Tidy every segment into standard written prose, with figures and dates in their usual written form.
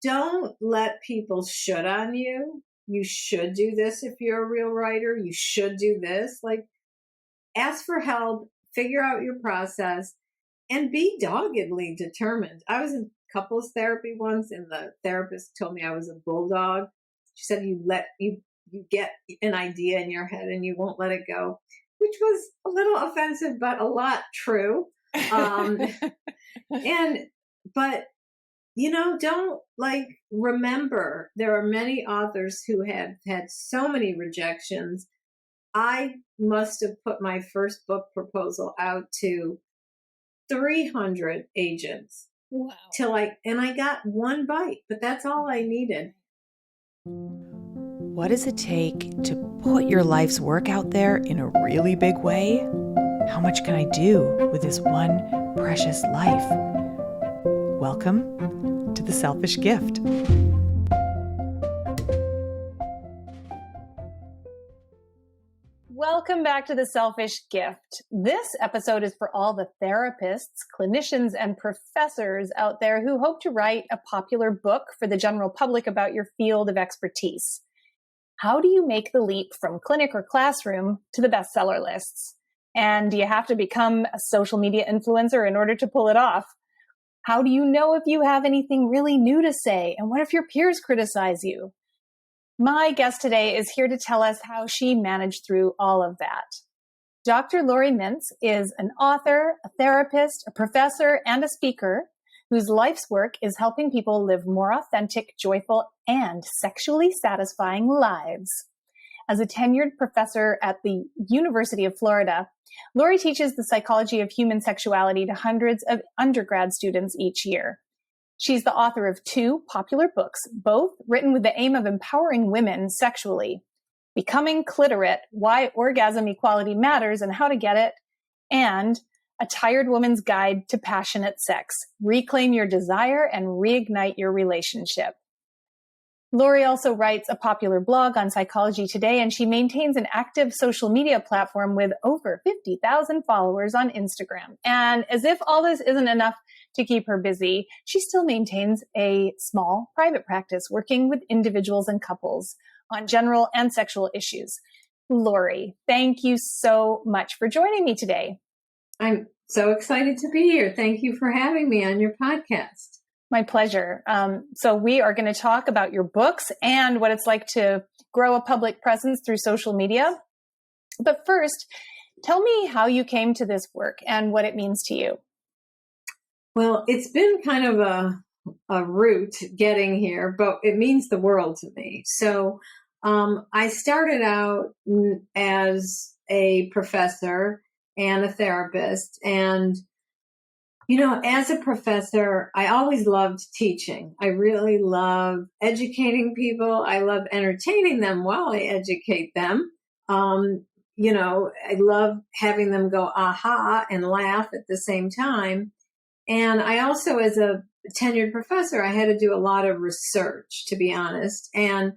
don't let people should on you. You should do this if you're a real writer. You should do this. Like, ask for help, figure out your process, and be doggedly determined. I was in couples therapy once, and the therapist told me I was a bulldog. She said you get an idea in your head and you won't let it go, which was a little offensive, but a lot true. But don't remember there are many authors who have had so many rejections. I must have put my first book proposal out to 300 agents. Wow. And I got one bite, but that's all I needed. What does it take to put your life's work out there in a really big way? How much can I do with this one precious life? Welcome to The Selfish Gift. Welcome back to The Selfish Gift. This episode is for all the therapists, clinicians, and professors out there who hope to write a popular book for the general public about your field of expertise. How do you make the leap from clinic or classroom to the bestseller lists? And do you have to become a social media influencer in order to pull it off? How do you know if you have anything really new to say? And what if your peers criticize you? My guest today is here to tell us how she managed through all of that. Dr. Laurie Mintz is an author, a therapist, a professor, and a speaker whose life's work is helping people live more authentic, joyful, and sexually satisfying lives. As a tenured professor at the University of Florida, Laurie teaches the psychology of human sexuality to hundreds of undergrad students each year. She's the author of 2 popular books, both written with the aim of empowering women sexually: Becoming Clitorate, Why Orgasm Equality Matters and How to Get It, and A Tired Woman's Guide to Passionate Sex, Reclaim Your Desire and Reignite Your Relationship. Laurie also writes a popular blog on Psychology Today, and she maintains an active social media platform with over 50,000 followers on Instagram. And as if all this isn't enough to keep her busy, she still maintains a small private practice working with individuals and couples on general and sexual issues. Laurie, thank you so much for joining me today. I'm so excited to be here. Thank you for having me on your podcast. My pleasure. So we are going to talk about your books and what it's like to grow a public presence through social media. But first, tell me how you came to this work and what it means to you. Well, it's been kind of a route getting here, but it means the world to me. So I started out as a professor and a therapist, and as a professor, I always loved teaching. I really love educating people. I love entertaining them while I educate them. I love having them go aha and laugh at the same time. And I also, as a tenured professor, I had to do a lot of research, to be honest. And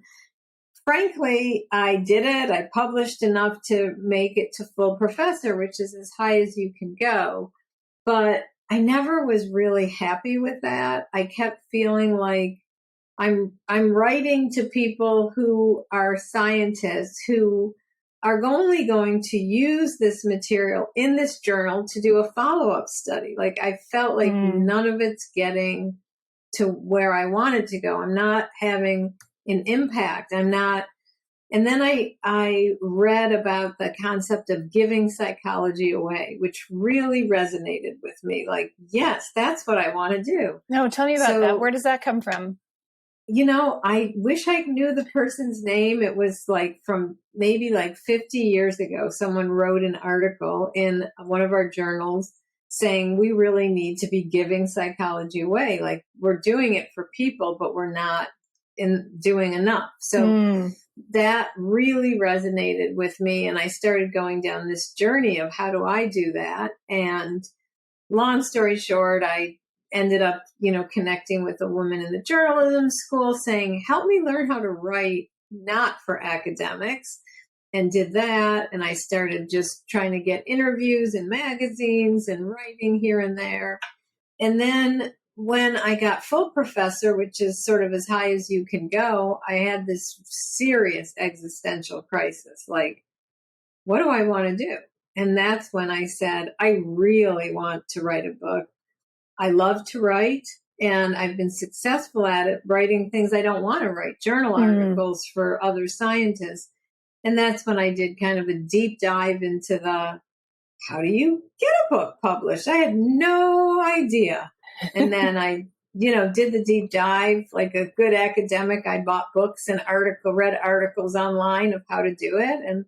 frankly, I did it. I published enough to make it to full professor, which is as high as you can go. But I never was really happy with that. I kept feeling like I'm writing to people who are scientists who are only going to use this material in this journal to do a follow-up study. Like, I felt like none of it's getting to where I wanted to go. I'm not having an impact. I'm not. And then I read about the concept of giving psychology away, which really resonated with me. Like, yes, that's what I want to do. No, tell me about that. Where does that come from? I wish I knew the person's name. It was from maybe 50 years ago. Someone wrote an article in one of our journals saying we really need to be giving psychology away. Like, we're doing it for people, but we're not doing enough. So that really resonated with me. And I started going down this journey of how do I do that? And long story short, I ended up, connecting with a woman in the journalism school saying, help me learn how to write, not for academics. And did that. And I started just trying to get interviews in magazines and writing here and there. And then when I got full professor, which is sort of as high as you can go, I had this serious existential crisis. Like, what do I want to do? And that's when I said, I really want to write a book. I love to write, and I've been successful at it, writing things I don't want to write, journal articles for other scientists. And that's when I did kind of a deep dive into how do you get a book published? I had no idea. And then I, did the deep dive like a good academic. I bought books and read articles online of how to do it, and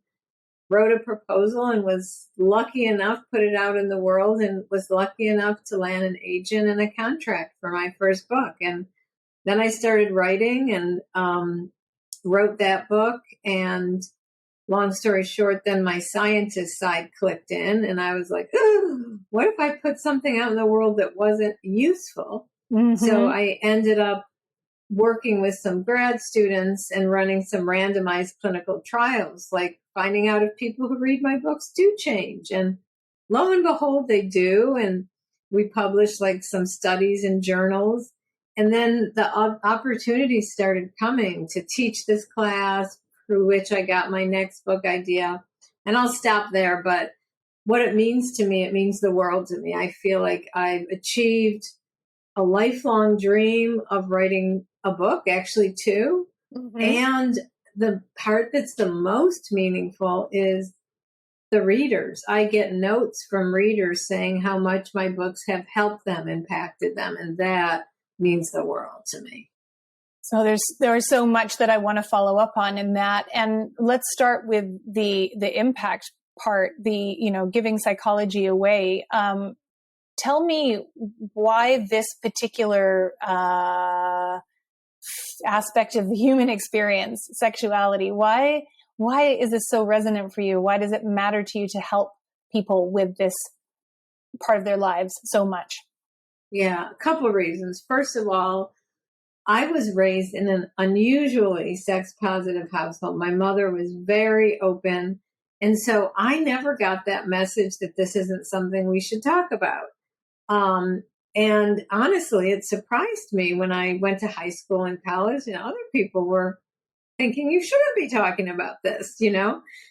wrote a proposal, and was lucky enough, put it out in the world, and was lucky enough to land an agent and a contract for my first book. And then I started writing and wrote that book. And long story short, then my scientist side clicked in, and I was like, oh, what if I put something out in the world that wasn't useful? So I ended up working with some grad students and running some randomized clinical trials, like finding out if people who read my books do change. And lo and behold, they do. And we published like some studies in journals. And then the opportunities started coming to teach this class, through which I got my next book idea. And I'll stop there. But what it means to me, it means the world to me. I feel like I've achieved a lifelong dream of writing a book, actually two. And the part that's the most meaningful is the readers. I get notes from readers saying how much my books have helped them, impacted them. And that means the world to me. So there's so much that I want to follow up on in that. And let's start with the impact part, giving psychology away. Tell me why this particular aspect of the human experience, sexuality, why is this so resonant for you? Why does it matter to you to help people with this part of their lives so much? Yeah, a couple of reasons. First of all, I was raised in an unusually sex positive household. My mother was very open. And so I never got that message that this isn't something we should talk about. And honestly, it surprised me when I went to high school and college, other people were thinking you shouldn't be talking about this,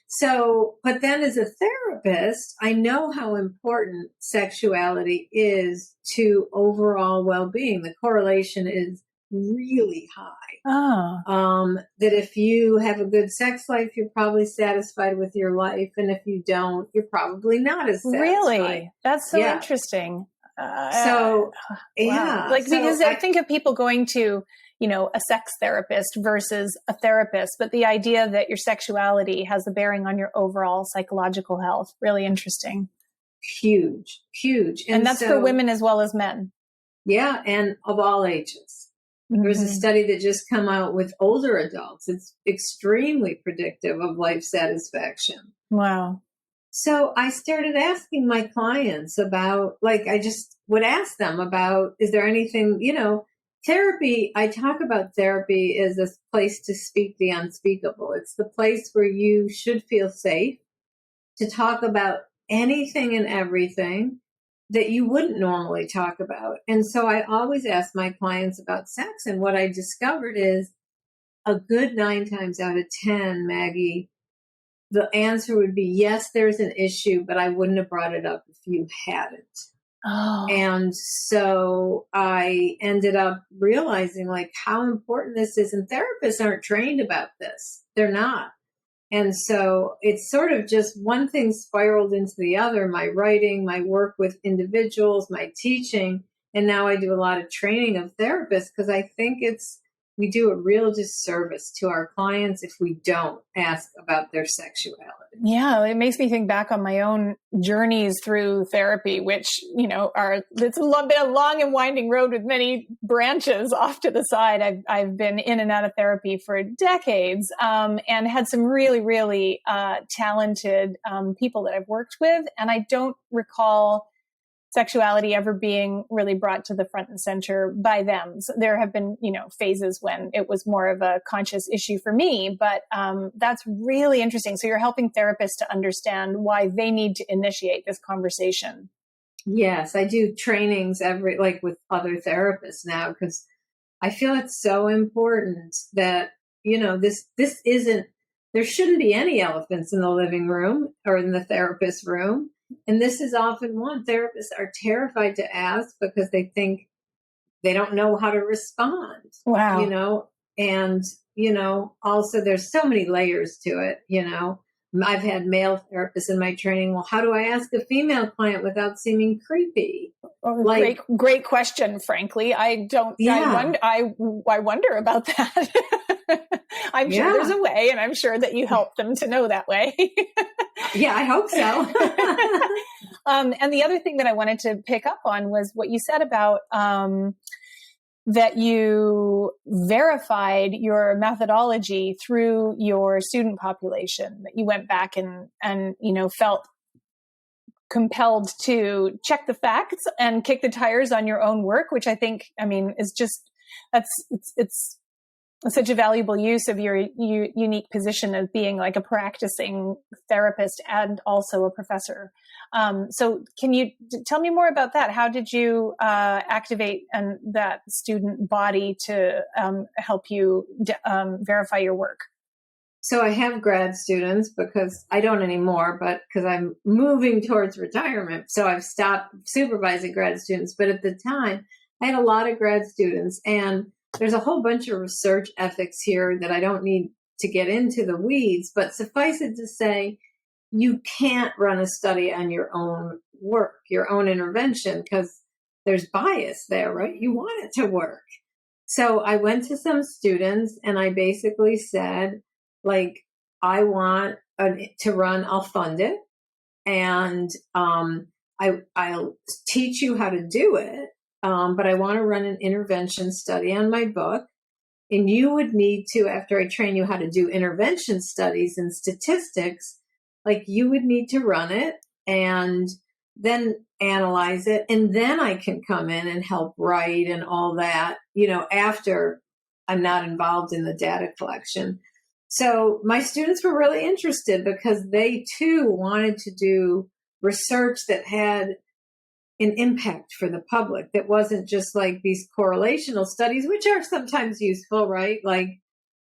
So, but then as a therapist, I know how important sexuality is to overall well-being. The correlation is really high. That if you have a good sex life, you're probably satisfied with your life. And if you don't, you're probably not as satisfied. Really? That's so interesting. Wow. Because I think of people going to, a sex therapist versus a therapist, but the idea that your sexuality has a bearing on your overall psychological health, really interesting. Huge. And that's for women as well as men. Yeah. And of all ages. There's a study that just come out with older adults. It's extremely predictive of life satisfaction. Wow. So I started asking my clients about, I just would ask them about, is there anything, therapy, I talk about therapy as a place to speak the unspeakable. It's the place where you should feel safe to talk about anything and everything that you wouldn't normally talk about. And so I always ask my clients about sex. And what I discovered is a good 9 times out of 10, Maggie, the answer would be, yes, there's an issue, but I wouldn't have brought it up if you hadn't. Oh. And so I ended up realizing how important this is. And therapists aren't trained about this. They're not. And so it's sort of just one thing spiraled into the other, my writing, my work with individuals, my teaching. And now I do a lot of training of therapists because I think we do a real disservice to our clients if we don't ask about their sexuality. Yeah, it makes me think back on my own journeys through therapy, which, it's been a long and winding road with many branches off to the side. I've been in and out of therapy for decades and had some really, really talented people that I've worked with. And I don't recall sexuality ever being really brought to the front and center by them. So there have been, phases when it was more of a conscious issue for me, but that's really interesting. So you're helping therapists to understand why they need to initiate this conversation. Yes, I do trainings like with other therapists now, because I feel it's so important that, this isn't, there shouldn't be any elephants in the living room or in the therapist room. And this is often one. Therapists are terrified to ask because they think they don't know how to respond. Wow. And, also there's so many layers to it. I've had male therapists in my training. Well, how do I ask a female client without seeming creepy? Great question. Frankly, I wonder about that. I'm sure there's a way, and I'm sure that you help them to know that way. Yeah, I hope so. And the other thing that I wanted to pick up on was what you said about that you verified your methodology through your student population, that you went back and felt compelled to check the facts and kick the tires on your own work, which I think, is just, it's such a valuable use of your unique position of being like a practicing therapist and also a professor. So can you tell me more about that? How did you activate that student body to help you verify your work? So I have grad students, because I don't anymore, but because I'm moving towards retirement. So I've stopped supervising grad students. But at the time, I had a lot of grad students, and there's a whole bunch of research ethics here that I don't need to get into the weeds, but suffice it to say, you can't run a study on your own work, your own intervention, because there's bias there, right? You want it to work. So I went to some students and I basically said, like, I want to run, I'll fund it. And I'll teach you how to do it. But I want to run an intervention study on my book. And you would need to, after I train you how to do intervention studies and statistics, like, you would need to run it and then analyze it. And then I can come in and help write and all that, after I'm not involved in the data collection. So my students were really interested because they too wanted to do research that had an impact for the public, that wasn't just like these correlational studies, which are sometimes useful, right? Like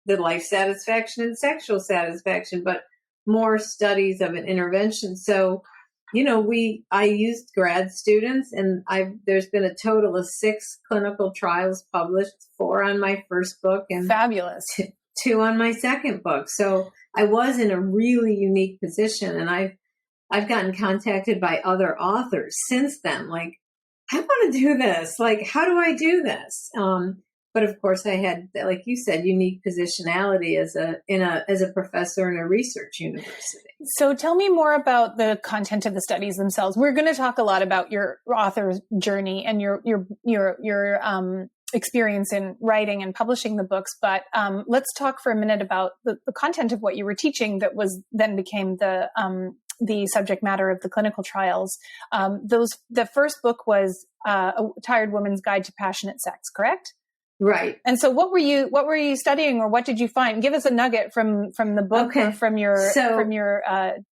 the life satisfaction and sexual satisfaction, but more studies of an intervention. So, I used grad students, and there's been a total of 6 clinical trials published, 4 on my first book and fabulous 2 on my second book. So I was in a really unique position, and I've gotten contacted by other authors since then. Like, I want to do this. Like, how do I do this? But of course, I had, like you said, unique positionality as a professor in a research university. So tell me more about the content of the studies themselves. We're going to talk a lot about your author's journey and your experience in writing and publishing the books. But let's talk for a minute about the content of what you were teaching that then became the subject matter of the clinical trials. The first book was A Tired Woman's Guide to Passionate Sex, correct? Right. And so what were you studying, or what did you find? Give us a nugget from the book, or from your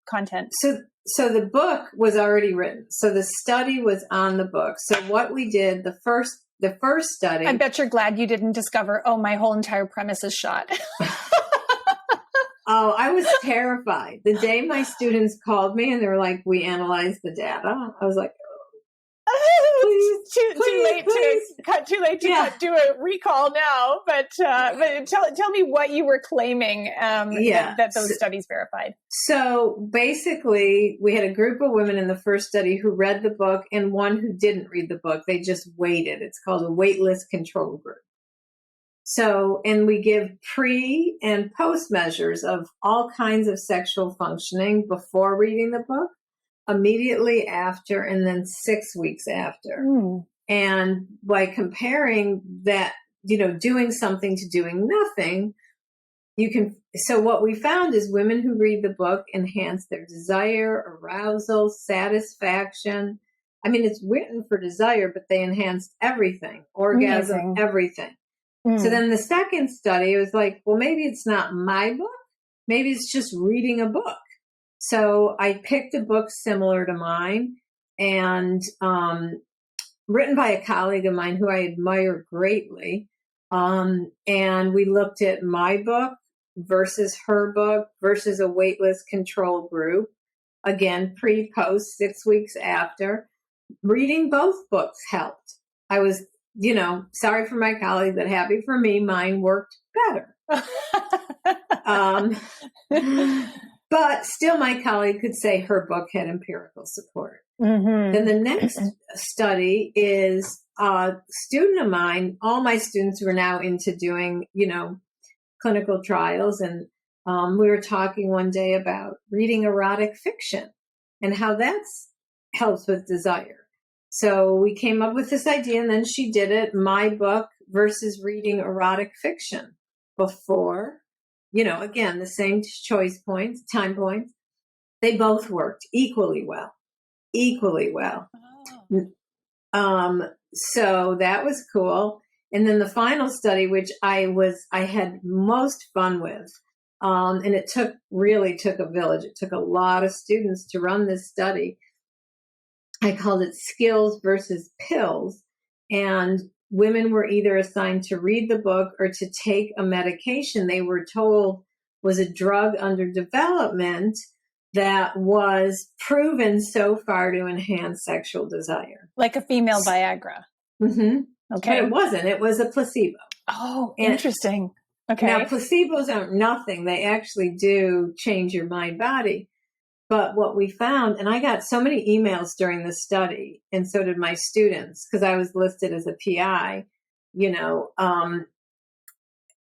content. So the book was already written. So the study was on the book. So what we did, the first study. I bet you're glad you didn't discover, my whole entire premise is shot. Oh, I was terrified. The day my students called me and they were like, we analyzed the data, I was like, too late to do a recall now. But tell me what you were claiming that those studies verified. So basically, we had a group of women in the first study who read the book and one who didn't read the book. They just waited. It's called a waitlist control group. So, and we give pre and post measures of all kinds of sexual functioning before reading the book, immediately after, and then 6 weeks after. And by comparing that, doing something to doing nothing, so what we found is women who read the book enhance their desire, arousal, satisfaction. I mean, it's written for desire, but they enhanced everything, orgasm, Amazing. Everything. So then the second study was like, well, maybe it's not my book. Maybe it's just reading a book. So I picked a book similar to mine and written by a colleague of mine who I admire greatly. And we looked at my book versus her book versus a waitlist control group. Again, pre-post, 6 weeks after. Reading both books helped. I was, sorry for my colleague, but happy for me, mine worked better. But still, my colleague could say her book had empirical support. Mm-hmm. Then the next study is a student of mine. All my students were now into doing, clinical trials. And we were talking one day about reading erotic fiction and how that helps with desire. So we came up with this idea, and then she did it, my book versus reading erotic fiction before, again, the same time points. They both worked equally well. Oh. So that was cool. And then the final study, which I had most fun with, and it really took a village. It took a lot of students to run this study. I called it Skills versus Pills. And women were either assigned to read the book or to take a medication they were told was a drug under development that was proven so far to enhance sexual desire. Like a female Viagra. Mm-hmm. Okay. But it wasn't. It was a placebo. Oh, interesting. Okay. Now, placebos aren't nothing. They actually do change your mind body. But what we found, and I got so many emails during the study, and so did my students, because I was listed as a PI,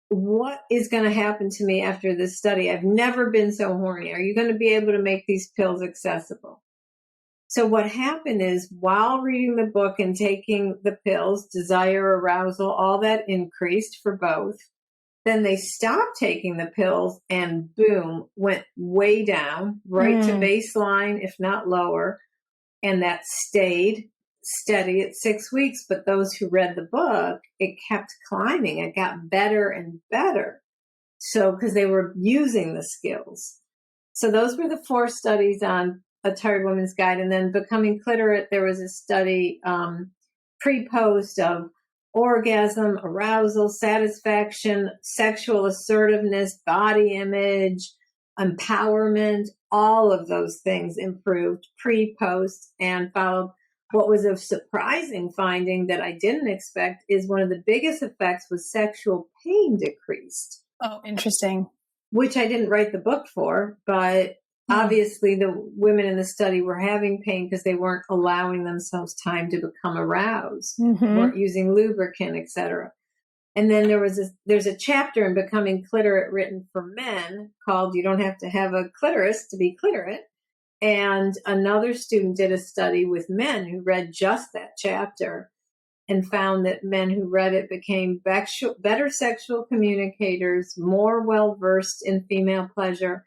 what is going to happen to me after this study? I've never been so horny. Are you going to be able to make these pills accessible? So what happened is, while reading the book and taking the pills, desire, arousal, all that increased for both. Then they stopped taking the pills and boom, went way down, right to baseline, if not lower. And that stayed steady at 6 weeks. But those who read the book, it kept climbing. It got better and better. So, because they were using the skills. So those were the 4 studies on A Tired Woman's Guide. And then Becoming Clitorate, there was a study pre-post of orgasm, arousal, satisfaction, sexual assertiveness, body image, empowerment, all of those things improved pre-post, and followed. What was a surprising finding that I didn't expect is one of the biggest effects was sexual pain decreased. Oh, interesting. Which I didn't write the book for, but obviously the women in the study were having pain because they weren't allowing themselves time to become aroused, weren't using lubricant, etc. And then there's a chapter in Becoming Clitorate written for men called You Don't Have to Have a Clitoris to be Clitorate. And another student did a study with men who read just that chapter and found that men who read it became better sexual communicators, more well-versed in female pleasure,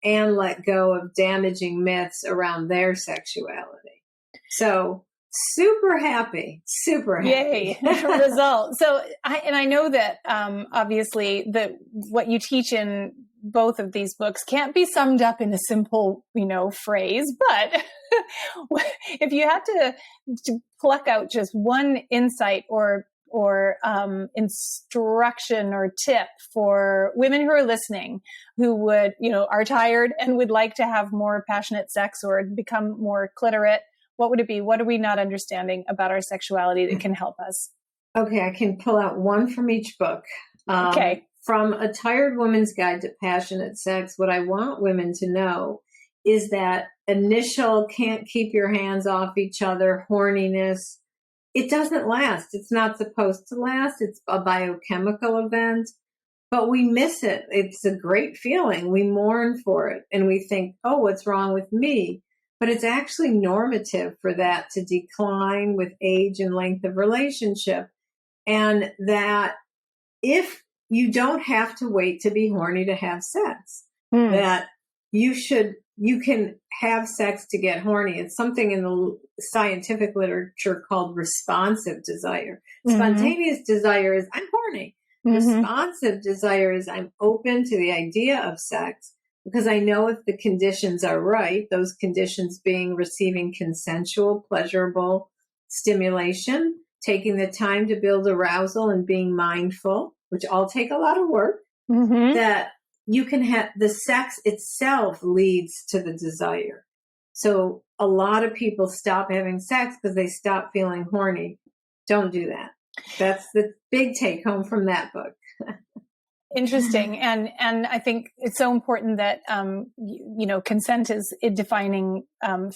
and let go of damaging myths around their sexuality. So super happy. Yay, result. So I know that obviously what you teach in both of these books can't be summed up in a simple, phrase, but if you had to pluck out just one insight or instruction or tip for women who are listening, who would, are tired and would like to have more passionate sex or become more clitorate, what would it be? What are we not understanding about our sexuality that can help us? Okay, I can pull out one from each book. Okay. From A Tired Woman's Guide to Passionate Sex, what I want women to know is that initial can't keep your hands off each other horniness, it doesn't last. It's not supposed to last. It's a biochemical event, but we miss it. It's a great feeling. We mourn for it and we think, oh, what's wrong with me? But it's actually normative for that to decline with age and length of relationship. And that if you don't have to wait to be horny to have sex, that you can have sex to get horny. It's something in the scientific literature called responsive desire. Spontaneous desire is I'm horny. Responsive desire is I'm open to the idea of sex. because I know if the conditions are right, those conditions being receiving consensual, pleasurable stimulation, taking the time to build arousal and being mindful, which all take a lot of work, that you can have the sex itself leads to the desire. So a lot of people stop having sex because they stop feeling horny. Don't do that. That's the big take home from that book. Interesting. And I think it's so important that, consent is a defining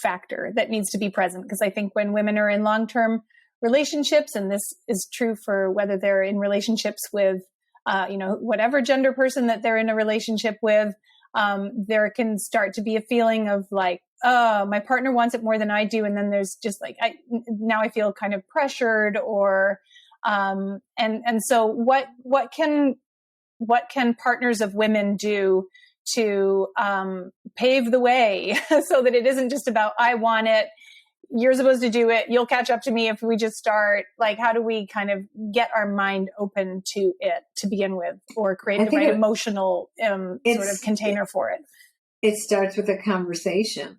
factor that needs to be present. Because I think when women are in long-term relationships, and this is true for whether they're in relationships with, whatever gender person that they're in a relationship with, there can start to be a feeling of like, oh, my partner wants it more than I do. And then there's just like, now I feel kind of pressured or, and so what can partners of women do to pave the way so that it isn't just about, I want it, you're supposed to do it, you'll catch up to me if we just start? Like, how do we kind of get our mind open to it to begin with, or create the right emotional sort of container for it? It starts with a conversation.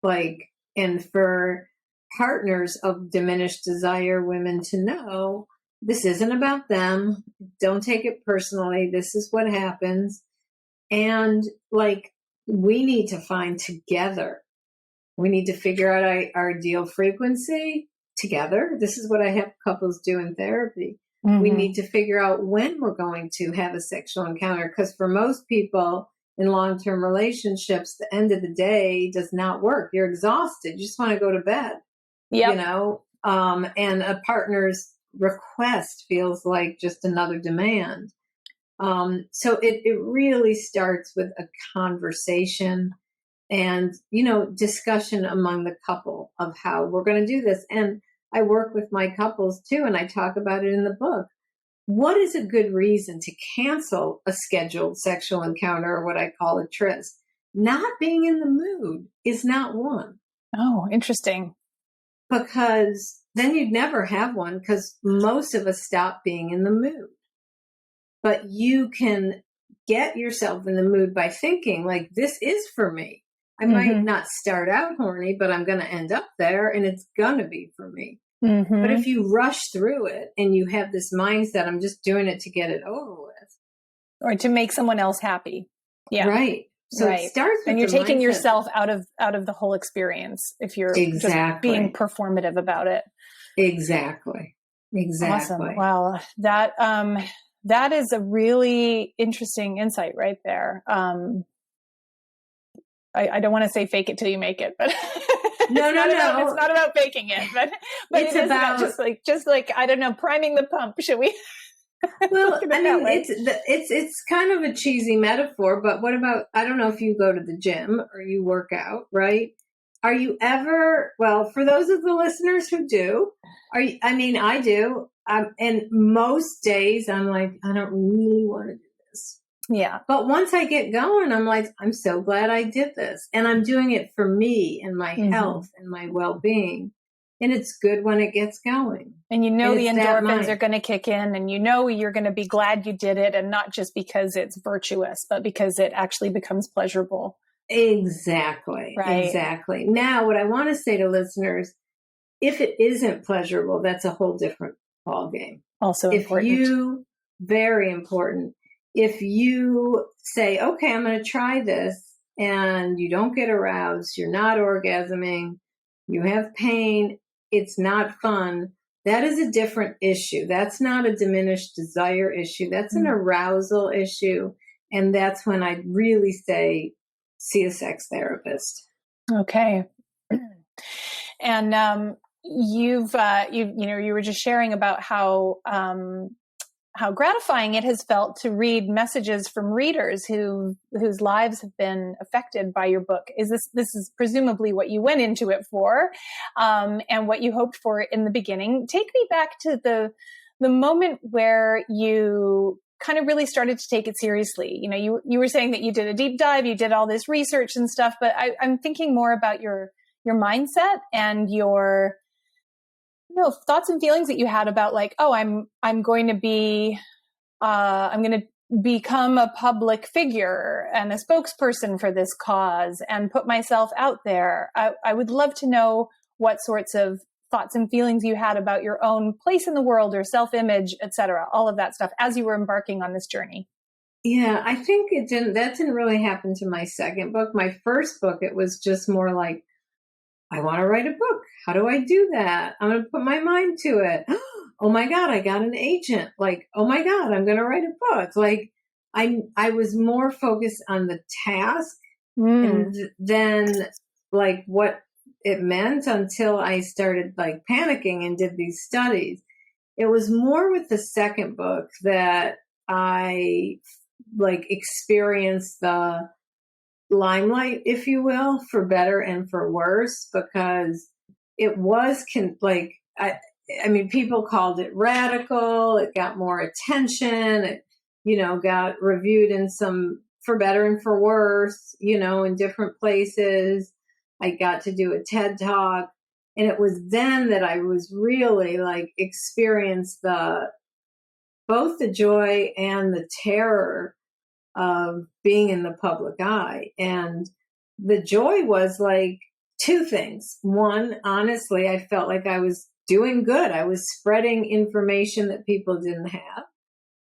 And for partners of diminished desire women to know, this isn't about them. Don't take it personally. This is what happens. And we need to find together. We need to figure out our ideal frequency together. This is what I have couples do in therapy. We need to figure out when we're going to have a sexual encounter. Because for most people in long-term relationships, the end of the day does not work. You're exhausted. You just want to go to bed. Yep. And a partner's request feels like just another demand. So it really starts with a conversation and, discussion among the couple of how we're going to do this. And I work with my couples too, and I talk about it in the book. What is a good reason to cancel a scheduled sexual encounter, or what I call a tryst? Not being in the mood is not one. Oh, interesting. Because then you'd never have one, because most of us stop being in the mood. But you can get yourself in the mood by thinking like, this is for me. I might not start out horny, but I'm going to end up there, and it's going to be for me. But if you rush through it and you have this mindset, I'm just doing it to get it over with. Or to make someone else happy. Yeah. Right. So it starts with, and you're taking yourself out of the whole experience if you're just being performative about it. Exactly. Awesome. Wow. That is a really interesting insight right there. I don't want to say fake it till you make it, but no. It's not about faking it, but it's about just like, I don't know, priming the pump. Should we? Well, I mean, it's kind of a cheesy metaphor, but what about, I don't know if you go to the gym or you work out, right? Are you ever, well, for those of the listeners who do, I do. And most days I'm like, I don't really want to do this. Yeah. But once I get going, I'm like, I'm so glad I did this. And I'm doing it for me and my health and my well-being. And it's good when it gets going. And the endorphins are going to kick in, and you're going to be glad you did it, and not just because it's virtuous, but because it actually becomes pleasurable. Exactly. Right. Exactly. Now, what I want to say to listeners, if it isn't pleasurable, that's a whole different ballgame. Also important. Very important. If you say, okay, I'm going to try this, and you don't get aroused, you're not orgasming, you have pain, it's not fun, that is a different issue. That's not a diminished desire issue. That's an arousal issue. And that's when I'd really say, see a sex therapist. Okay. And you were just sharing about how gratifying it has felt to read messages from readers whose lives have been affected by your book. This is presumably what you went into it for, and what you hoped for in the beginning. Take me back to the moment where you kind of really started to take it seriously. You were saying that you did a deep dive, you did all this research and stuff, but I'm thinking more about your mindset and your thoughts and feelings that you had about like, oh, I'm going to become a public figure and a spokesperson for this cause and put myself out there. I would love to know what sorts of thoughts and feelings you had about your own place in the world or self-image, et cetera, all of that stuff as you were embarking on this journey. Yeah, I think that didn't really happen to my second book. My first book, it was just more like, I want to write a book. How do I do that? I'm going to put my mind to it. Oh my God, I got an agent. Like, oh my God, I'm going to write a book. Like, I was more focused on the task and then like what it meant until I started like panicking and did these studies. It was more with the second book that I like experienced the limelight, if you will, for better and for worse, because it was I mean, people called it radical. It got more attention. It, got reviewed in some for better and for worse, in different places. I got to do a TED Talk. And it was then that I was really like experienced both the joy and the terror of being in the public eye. And the joy was like two things. One, honestly, I felt like I was doing good. I was spreading information that people didn't have.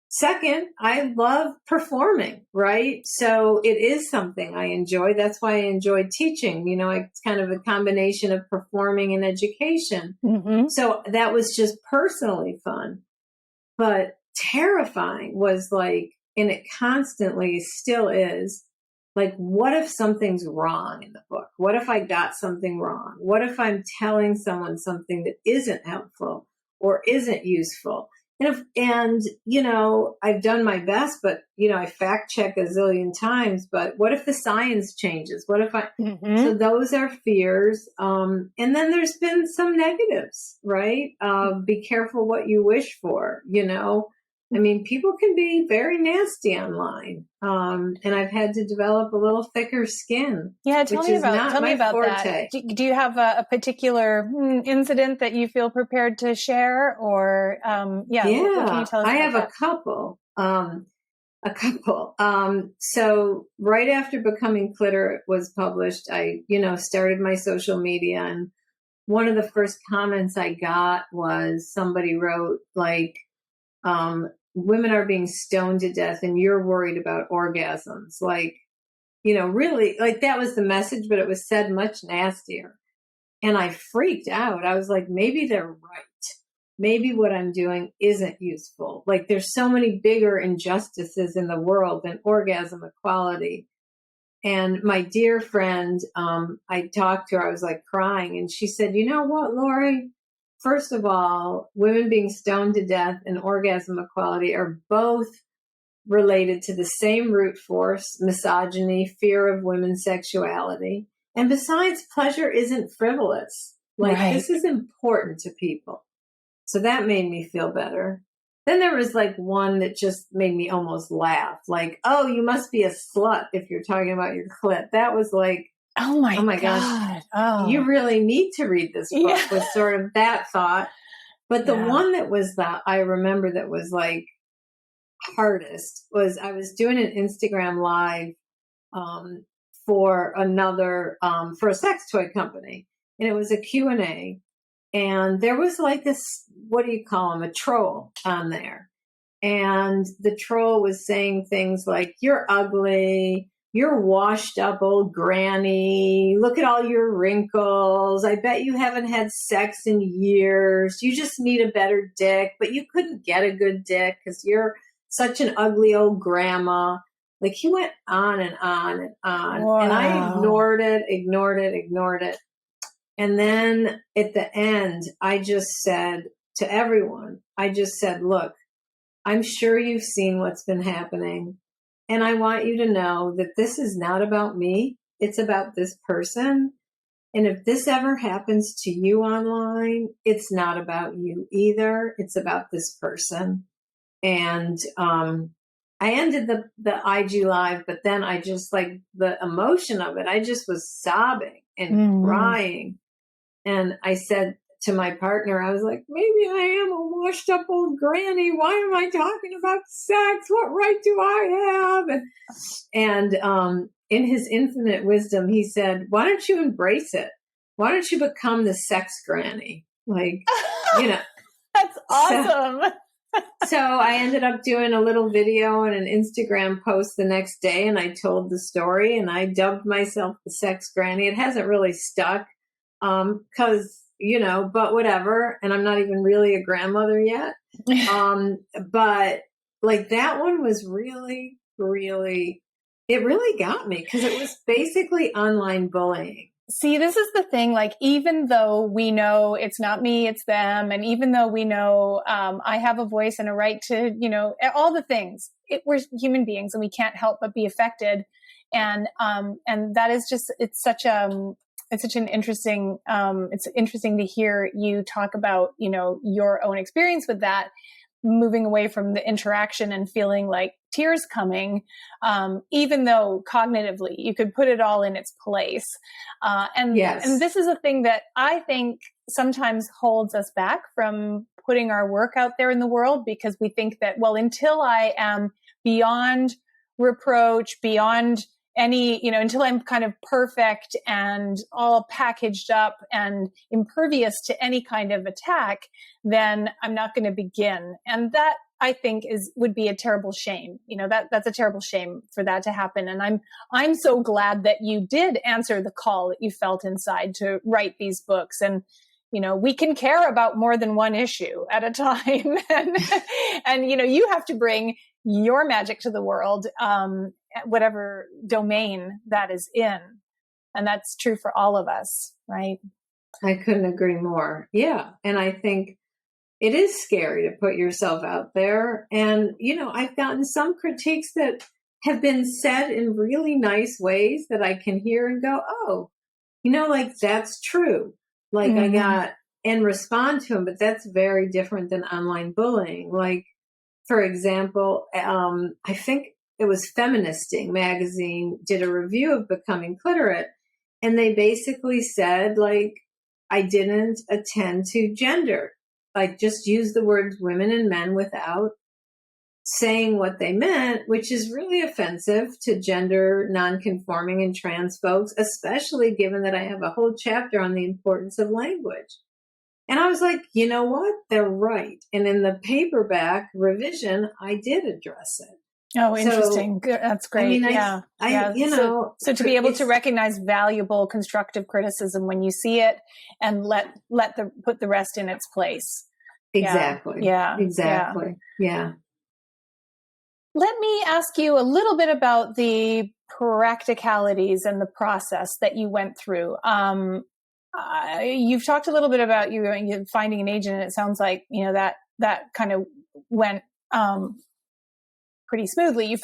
Second, I love performing, right? So it is something I enjoy. That's why I enjoy teaching. It's kind of a combination of performing and education. Mm-hmm. So that was just personally fun. But terrifying was like, and it constantly still is, like, what if something's wrong in the book? What if I got something wrong? What if I'm telling someone something that isn't helpful or isn't useful? And I've done my best, but, I fact check a zillion times, but what if the science changes? What if so those are fears. And then there's been some negatives, right? Be careful what you wish for, I mean, people can be very nasty online. And I've had to develop a little thicker skin. Yeah, tell me about that. Do you have a particular incident that you feel prepared to share? Or, what can you tell us I about have that? A couple. So right after Becoming Clitter was published, I, started my social media. And one of the first comments I got was somebody wrote like, women are being stoned to death and you're worried about orgasms. Like, really, like that was the message, but it was said much nastier. And I freaked out. I was like, maybe they're right. Maybe what I'm doing isn't useful. Like there's so many bigger injustices in the world than orgasm equality. And my dear friend, I talked to her, I was like crying, and she said, you know what, Laurie? First of all, women being stoned to death and orgasm equality are both related to the same root force, misogyny, fear of women's sexuality. And besides, pleasure isn't frivolous. Like This is important to people. So that made me feel better. Then there was like one that just made me almost laugh. Like, oh, you must be a slut if you're talking about your clit. That was like, Oh my gosh. Oh. You really need to read this book was sort of that thought. But the one that was I remember that was like hardest was I was doing an Instagram live for for a sex toy company. And it was a Q&A. And there was like this, what do you call him? A troll on there. And the troll was saying things like, you're ugly. You're washed up old granny. Look at all your wrinkles. I bet you haven't had sex in years. You just need a better dick, but you couldn't get a good dick because you're such an ugly old grandma. Like he went on and on and on. Wow. And I ignored it. And then at the end, I just said to everyone, look, I'm sure you've seen what's been happening. And I want you to know that this is not about me. It's about this person. And if this ever happens to you online, it's not about you either. It's about this person. And I ended the IG live, but then I just like the emotion of it. I just was sobbing and crying. And I said to my partner, I was like, maybe I am a washed up old granny. Why am I talking about sex? What right do I have? And in his infinite wisdom, he said, why don't you embrace it? Why don't you become the sex granny? Like, you know. That's awesome. So I ended up doing a little video and an Instagram post the next day, and I told the story, and I dubbed myself the sex granny. It hasn't really stuck because, you know, but whatever. And I'm not even really a grandmother yet. But like that one was really, really, it really got me because it was basically online bullying. See, this is the thing, like, even though we know it's not me, it's them. And even though we know I have a voice and a right to, you know, all the things, we're human beings and we can't help but be affected. And that is just, it's such an interesting, it's interesting to hear you talk about, you know, your own experience with that, moving away from the interaction and feeling like tears coming, even though cognitively you could put it all in its place. And this is a thing that I think sometimes holds us back from putting our work out there in the world, because we think that, well, until I am beyond reproach, beyond any, you know, until I'm kind of perfect and all packaged up and impervious to any kind of attack, then I'm not going to begin. And that, I think, would be a terrible shame. You know, that's a terrible shame for that to happen. And I'm so glad that you did answer the call that you felt inside to write these books. And, you know, we can care about more than one issue at a time. And you know, you have to bring your magic to the world, whatever domain that is in. And that's true for all of us, right? I couldn't agree more. Yeah. And I think it is scary to put yourself out there. And, you know, I've gotten some critiques that have been said in really nice ways that I can hear and go, oh, you know, like that's true. Like I got and respond to them, but that's very different than online bullying. Like, for example, I think it was Feministing magazine did a review of Becoming Cliterate, and they basically said, like, I didn't attend to gender. Like, just use the words women and men without saying what they meant, which is really offensive to gender nonconforming and trans folks, especially given that I have a whole chapter on the importance of language. And I was like, you know what? They're right. And in the paperback revision, I did address it. Oh, interesting. Good. That's great. I mean, you know, so to be able to recognize valuable constructive criticism when you see it and put the rest in its place. Exactly. Yeah. Exactly. Yeah. Let me ask you a little bit about the practicalities and the process that you went through. You've talked a little bit about you finding an agent, and it sounds like, you know, that kind of went pretty smoothly. You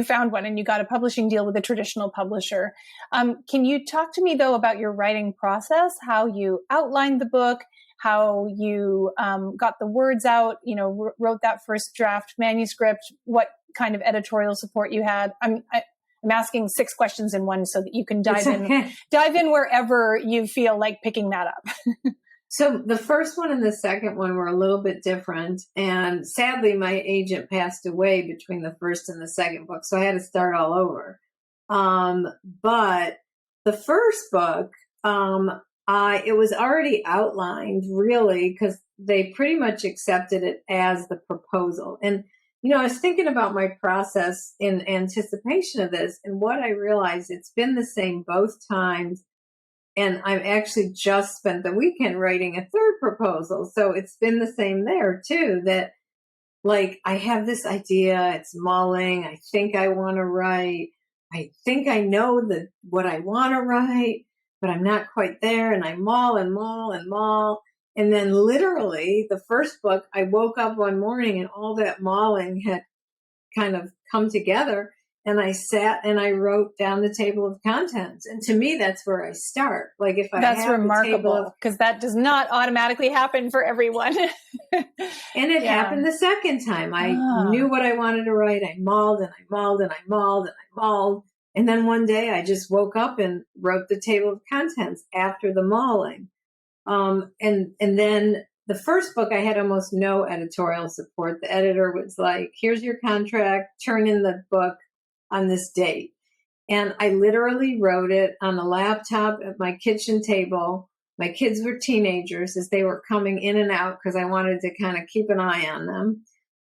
found one and you got a publishing deal with a traditional publisher. Can you talk to me though about your writing process, how you outlined the book, how you got the words out, you know, wrote that first draft manuscript, what kind of editorial support you had? I'm asking 6 questions in one so that you can dive in wherever you feel like picking that up. So the first one and the second one were a little bit different. And sadly, my agent passed away between the first and the second book. So I had to start all over. But the first book, it was already outlined really because they pretty much accepted it as the proposal. And, you know, I was thinking about my process in anticipation of this, and what I realized, it's been the same both times. And I've actually just spent the weekend writing a third proposal. So it's been the same there too, that like I have this idea, it's mulling, I think I want to write, I think I know what I want to write, but I'm not quite there. And I mull and mull and mull. And then literally the first book, I woke up one morning and all that mulling had kind of come together. And I sat and I wrote down the table of contents. And to me, that's where I start. Like if I that's have remarkable, because that does not automatically happen for everyone. And it happened the second time. I knew what I wanted to write. I mulled and I mulled and I mulled and I mulled. And then one day I just woke up and wrote the table of contents after the mulling. And then the first book, I had almost no editorial support. The editor was like, here's your contract, turn in the book on this date. And I literally wrote it on the laptop at my kitchen table. My kids were teenagers as they were coming in and out because I wanted to kind of keep an eye on them.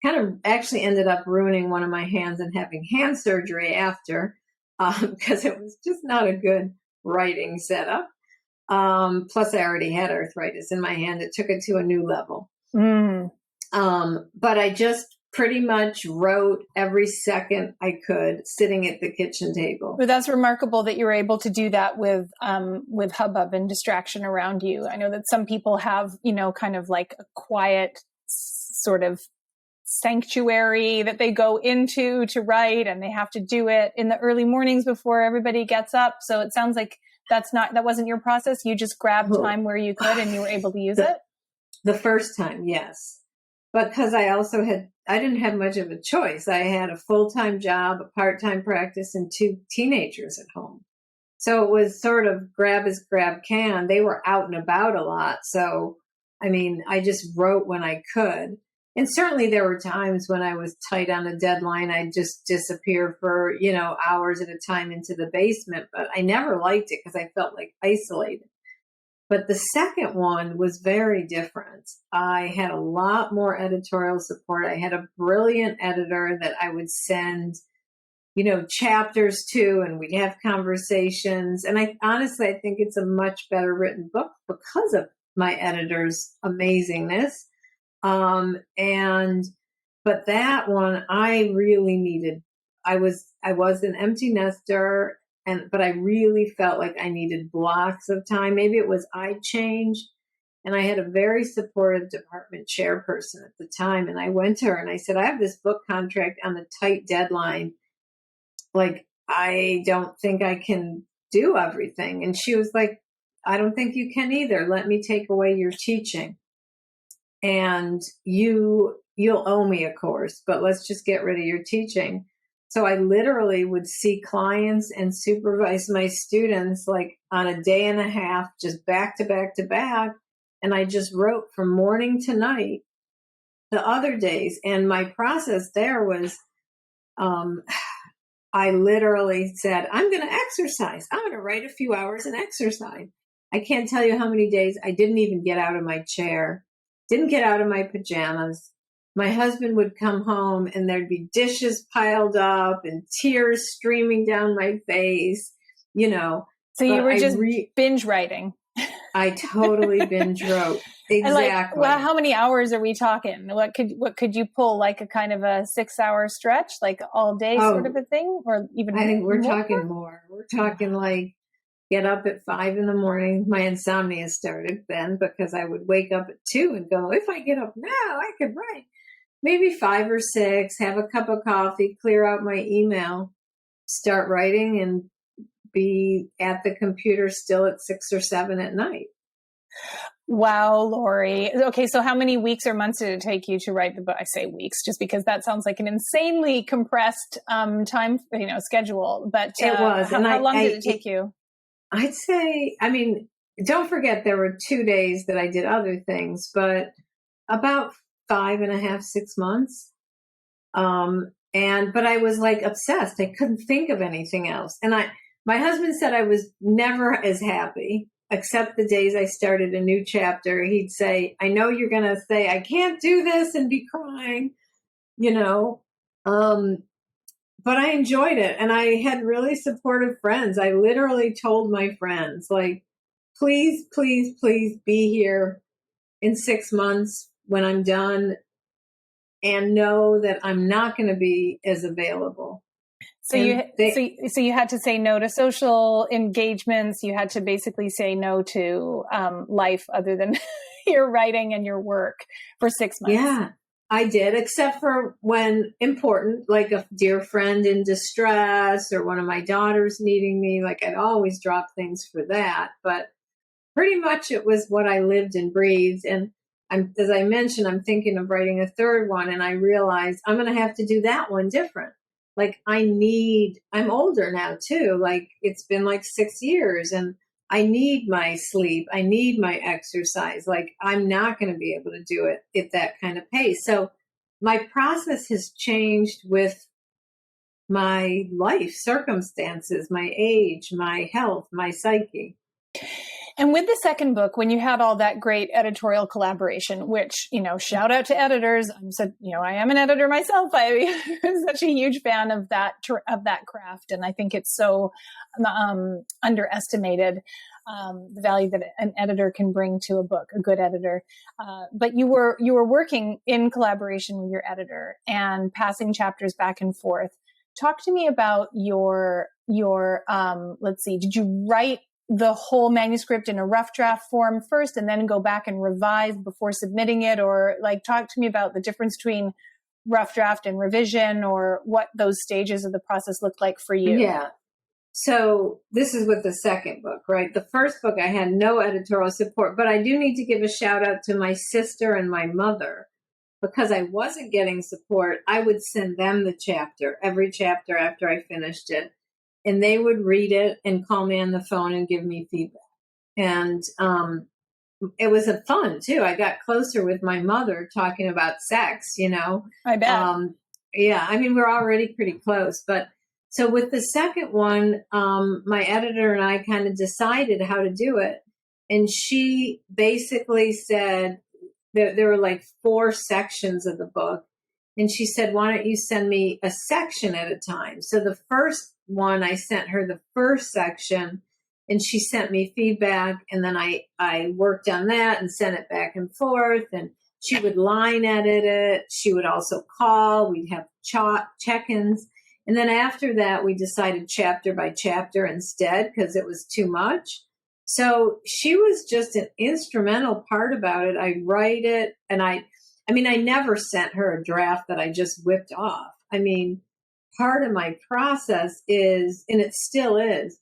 Kind of actually ended up ruining one of my hands and having hand surgery after because it was just not a good writing setup. Plus I already had arthritis in my hand. It took it to a new level. But I just pretty much wrote every second I could sitting at the kitchen table. But that's remarkable that you were able to do that with hubbub and distraction around you. I know that some people have, kind of like a quiet sort of sanctuary that they go into to write, and they have to do it in the early mornings before everybody gets up. So it sounds like that wasn't your process. You just grabbed time where you could and you were able to use it. The first time, yes. But because I didn't have much of a choice. I had a full-time job, a part-time practice, and 2 teenagers at home. So it was sort of grab as grab can. They were out and about a lot. So, I just wrote when I could. And certainly there were times when I was tight on a deadline. I'd just disappear for, hours at a time into the basement. But I never liked it because I felt like isolated. But the second one was very different. I had a lot more editorial support. I had a brilliant editor that I would send, chapters to, and we'd have conversations. And I think it's a much better written book because of my editor's amazingness. But that one I really needed. I was an empty nester. But I really felt like I needed blocks of time. Maybe it was I changed, and I had a very supportive department chairperson at the time. And I went to her and I said, I have this book contract on a tight deadline. Like, I don't think I can do everything. And she was like, I don't think you can either. Let me take away your teaching. And you'll owe me a course, but let's just get rid of your teaching. So I literally would see clients and supervise my students like on a day and a half, just back to back to back. And I just wrote from morning to night the other days. And my process there was, I literally said, I'm going to exercise. I'm going to write a few hours and exercise. I can't tell you how many days I didn't even get out of my chair, didn't get out of my pajamas. My husband would come home and there'd be dishes piled up and tears streaming down my face, So you were just binge writing. I totally binge wrote. Exactly. Well, how many hours are we talking? What could you pull, like a kind of a 6-hour stretch, like all day sort of a thing, or even? I think we're talking more. We're talking like get up at 5 a.m. My insomnia started then because I would wake up at 2 and go, if I get up now, I could write. Maybe 5 or 6, have a cup of coffee, clear out my email, start writing, and be at the computer still at 6 or 7 at night. Wow, Laurie. Okay, so how many weeks or months did it take you to write the book? I say weeks, just because that sounds like an insanely compressed time, schedule. But it was. How long did it take you? I'd say, don't forget there were 2 days that I did other things, but about 5.5, 6 months. But I was like obsessed. I couldn't think of anything else. And my husband said I was never as happy, except the days I started a new chapter. He'd say, I know you're going to say, I can't do this and be crying, but I enjoyed it. And I had really supportive friends. I literally told my friends, like, please, please, please be here in 6 months when I'm done, and know that I'm not going to be as available. So you had to say no to social engagements. You had to basically say no to life other than your writing and your work for 6 months. Yeah, I did, except for when important, like a dear friend in distress or one of my daughters needing me. Like, I'd always drop things for that. But pretty much it was what I lived and breathed. And as I mentioned, I'm thinking of writing a third one, and I realized I'm going to have to do that one different. Like, I'm older now too. Like, it's been like 6 years, and I need my sleep. I need my exercise. Like, I'm not going to be able to do it at that kind of pace. So my process has changed with my life circumstances, my age, my health, my psyche. And with the second book, when you had all that great editorial collaboration, which, shout out to editors. I am an editor myself. I'm such a huge fan of that craft. And I think it's so underestimated, the value that an editor can bring to a book, a good editor. But you were working in collaboration with your editor and passing chapters back and forth. Talk to me about your let's see, did you write the whole manuscript in a rough draft form first and then go back and revise before submitting it? Or talk to me about the difference between rough draft and revision, or what those stages of the process looked like for you. Yeah. So this is with the second book, right? The first book, I had no editorial support, but I do need to give a shout out to my sister and my mother, because I wasn't getting support. I would send them the chapter, every chapter after I finished it. And they would read it and call me on the phone and give me feedback. And it was fun, too. I got closer with my mother talking about sex, I bet. Yeah, I mean, we're already pretty close. But so with the second one, my editor and I kind of decided how to do it. And she basically said there were 4 sections of the book. And she said, why don't you send me a section at a time? So the first one, I sent her the first section, and she sent me feedback. And then I worked on that and sent it back and forth. And she would line edit it. She would also call. We'd have check-ins. And then after that, we decided chapter by chapter instead, because it was too much. So she was just an instrumental part about it. I write it, and I never sent her a draft that I just whipped off. I mean, part of my process is, and it still is,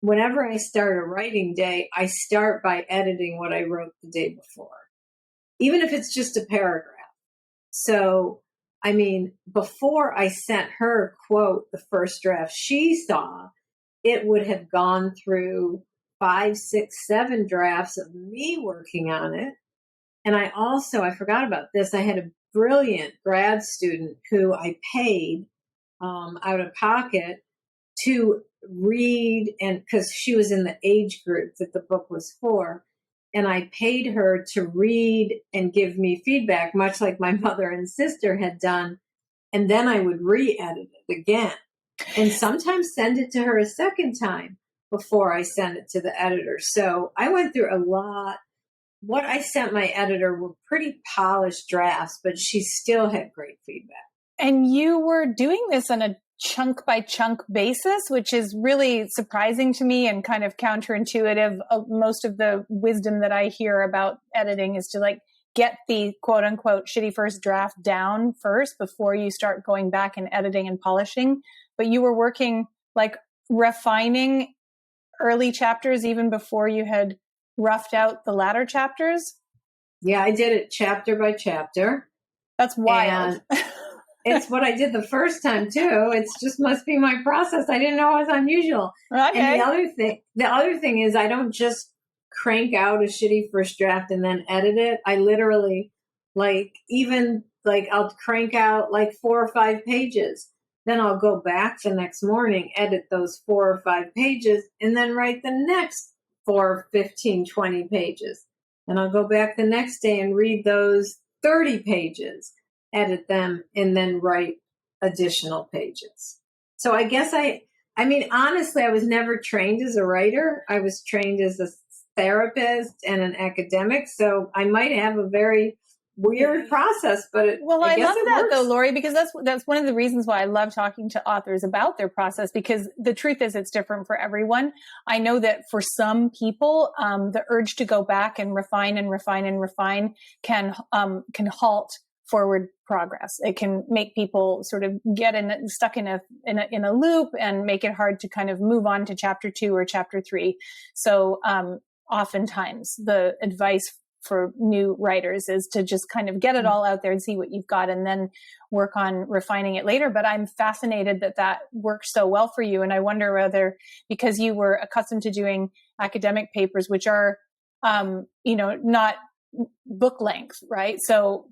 whenever I start a writing day, I start by editing what I wrote the day before, even if it's just a paragraph. So, I mean, before I sent her, quote, the first draft she saw, it would have gone through 5, 6, 7 drafts of me working on it. And I forgot about this. I had a brilliant grad student who I paid out of pocket to read, and because she was in the age group that the book was for, and I paid her to read and give me feedback, much like my mother and sister had done. And then I would re-edit it again, and sometimes send it to her a second time before I send it to the editor. So I went through a lot. What I sent my editor were pretty polished drafts, but she still had great feedback. And you were doing this on a chunk by chunk basis, which is really surprising to me and kind of counterintuitive. Most of the wisdom that I hear about editing is to get the quote unquote shitty first draft down first before you start going back and editing and polishing. But you were working refining early chapters even before you had roughed out the latter chapters. Yeah, I did it chapter by chapter. That's wild. It's what I did the first time too. It's just must be my process. I didn't know it was unusual. Okay. And the other thing is I don't just crank out a shitty first draft and then edit it. I literally I'll crank out 4 or 5 pages. Then I'll go back the next morning, edit those 4 or 5 pages, and then write the next 4, 15, 20 pages. And I'll go back the next day and read those 30 pages, edit them, and then write additional pages. So I guess honestly, I was never trained as a writer. I was trained as a therapist and an academic. So I might have a very weird process, but I love that works. Though, Laurie, because that's one of the reasons why I love talking to authors about their process, because the truth is it's different for everyone. I know that for some people, the urge to go back and refine can halt forward progress. It can make people sort of get stuck in a loop and make it hard to kind of move on to chapter 2 or chapter 3. So, oftentimes the advice for new writers, is to just kind of get it all out there and see what you've got and then work on refining it later. But I'm fascinated that works so well for you. And I wonder whether, because you were accustomed to doing academic papers, which are, not book length, right? So